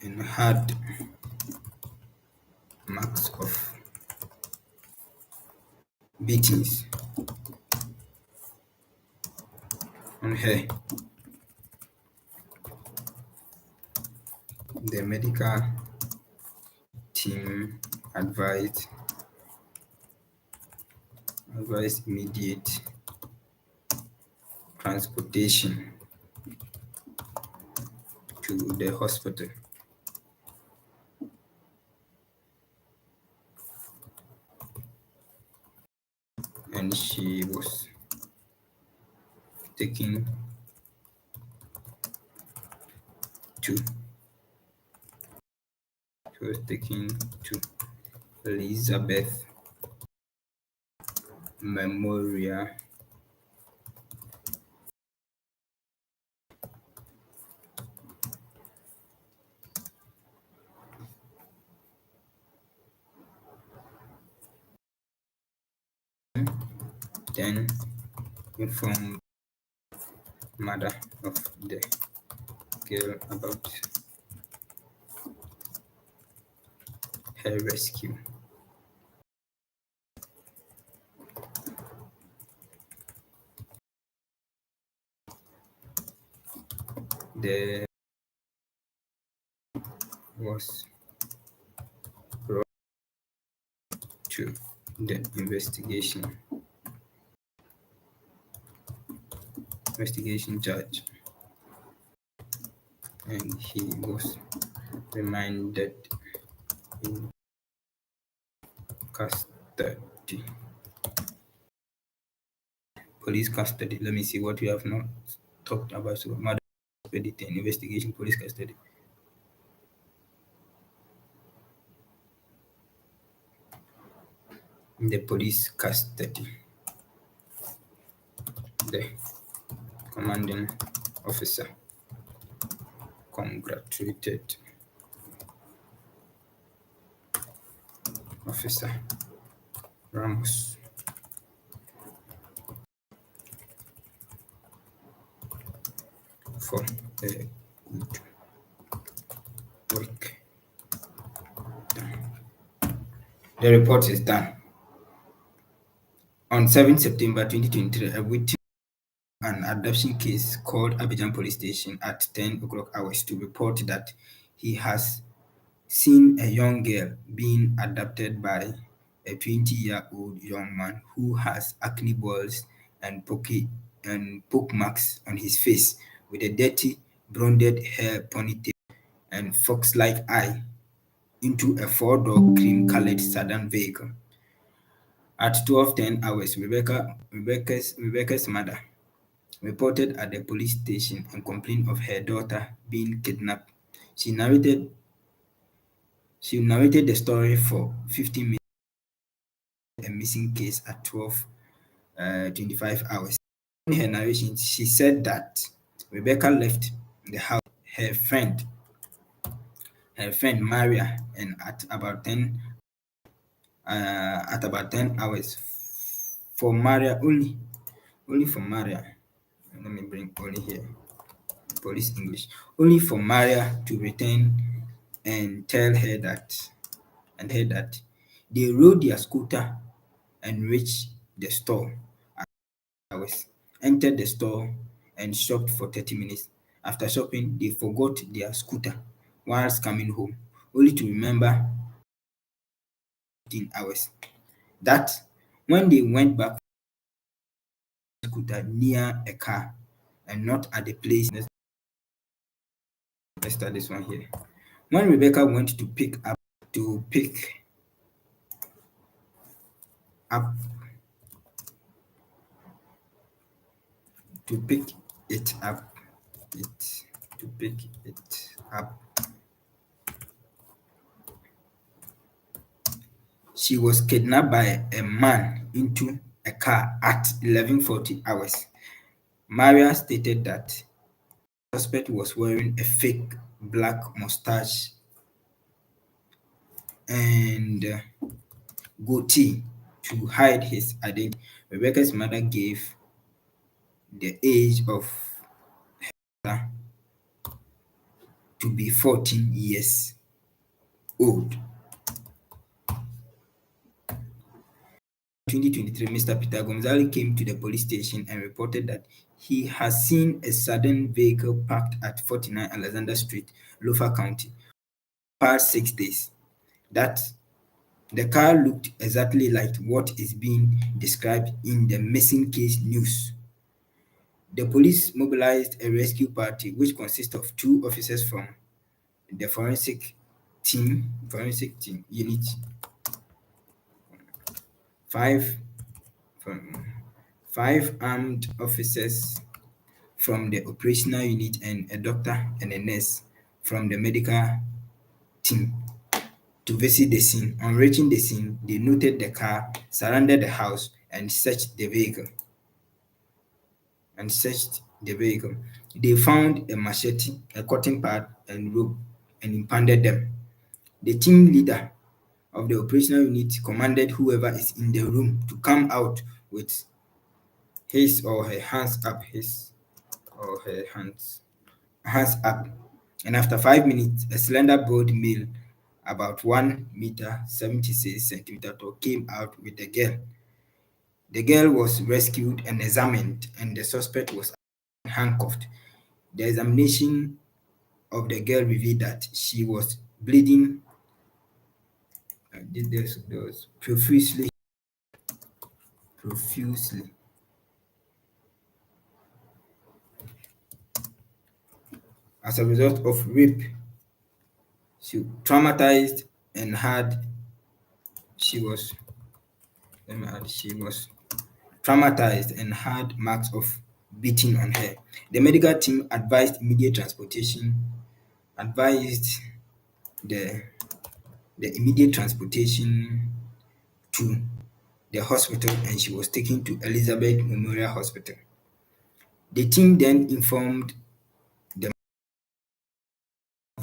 and had marks of beatings on her. The medical team advised immediate transportation to the hospital. And she was taken to Elizabeth Memorial then informed mother of the girl about her rescue. There was brought to the investigation judge, and he was remanded in custody. Police custody. Let me see what we have not talked about. So, murder, expediting, investigation, police custody. In the police custody, the commanding officer congratulated Officer Ramos for a good work done. The report is done. On 7 September 2023, a witness an adoption case called Abidjan Police Station at 10 o'clock hours to report that he has seen a young girl being adopted by a 20-year-old young man who has acne balls and poke marks on his face with a dirty blonded hair ponytail and fox-like eye into a four-door cream-colored sedan vehicle. At 12:10 hours, Rebecca's mother reported at the police station and complained of her daughter being kidnapped. She narrated the story for 15 minutes a missing case at 12:25 hours. In her narration, she said that Rebecca left the house. Her friend Maria, and at about 10 hours for Maria only for Maria. Let me bring only here. Police English. Only for Maria to return and tell her that they rode their scooter and reached the store at hours, entered the store and shopped for 30 minutes. After shopping, they forgot their scooter whilst coming home, only to remember 15 hours. That when they went back scooter near a car and not at the place. Let's start this one here. When Rebecca went to pick up it up, she was kidnapped by a man into a car at 11:40 hours. Maria stated that the suspect was wearing a fake black mustache and goatee to hide his identity. Rebecca's mother gave the age of her to be 14 years old. 2023, Mr. Peter Gonzalez came to the police station and reported that he has seen a sudden vehicle parked at 49 Alexander Street, Lofa County, for past 6 days. That the car looked exactly like what is being described in the missing case news. The police mobilized a rescue party which consists of 2 officers from the forensic team unit, 5 armed officers from the operational unit and a doctor and a nurse from the medical team to visit the scene. On reaching the scene, they noted the car, surrounded the house, and searched the vehicle. They found a machete, a cotton pad, and rope, and impounded them. The team leader of the operational unit commanded whoever is in the room to come out with his or her hands up, and after 5 minutes, a slender bodied male about 1 meter 76 centimeter tall came out with the girl. The girl was rescued and examined, and the suspect was handcuffed. The examination of the girl revealed that she was bleeding profusely as a result of rape. She was traumatized and had marks of beating on her. The medical team advised immediate transportation to the hospital, and she was taken to Elizabeth Memorial Hospital. The team then informed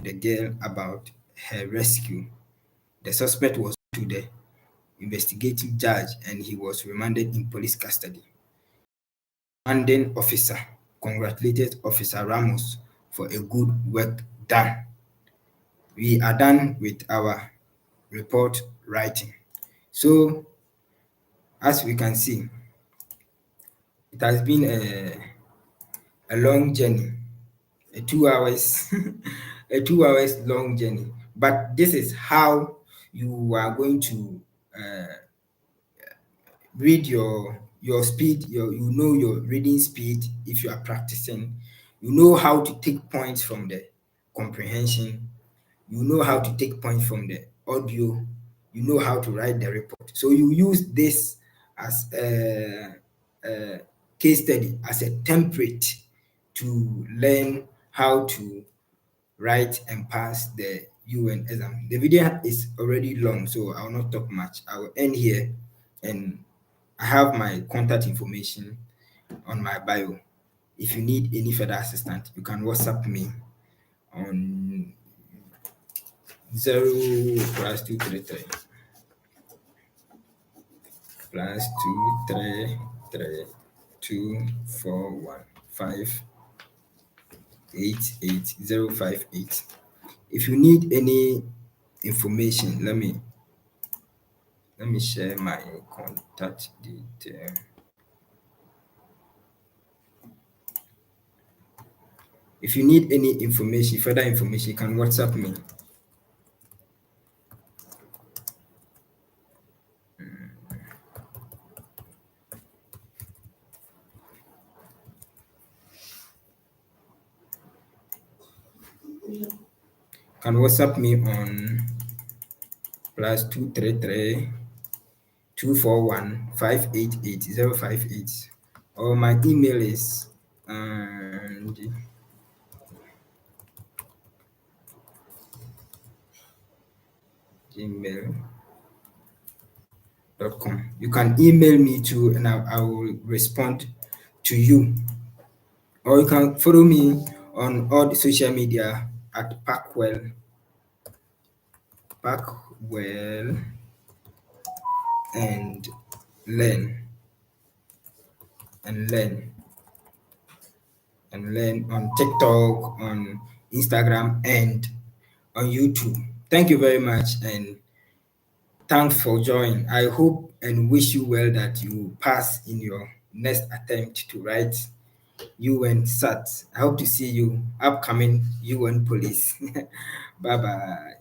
the girl about her rescue. The suspect was to the investigative judge and he was remanded in police custody. Commanding officer congratulated Officer Ramos for a good work done. We are done with our report writing. So, as we can see, it has been a long journey, a 2 hours, a 2 hours long journey. But this is how you are going to read your speed, your reading speed if you are practicing. You know how to take points from the comprehension. You know how to take points from the audio. You know how to write the report. So you use this as a case study, as a template to learn how to write and pass the UN exam. The video is already long, so I will not talk much. I will end here and I have my contact information on my bio. If you need any further assistance, you can WhatsApp me on 0+233 +233 241588058. If you need any information, let me share my contact detail. If you need any information, further information, you can WhatsApp me. Can WhatsApp me on +233 241588058, or my email is gmail.com. You can email me too, and I will respond to you. Or you can follow me on all the social media at Packwell and learn on TikTok, on Instagram, and on YouTube. Thank you very much, and thanks for joining. I hope and wish you well that you pass in your next attempt to write UN SAT. I hope to see you upcoming UN police. Bye bye.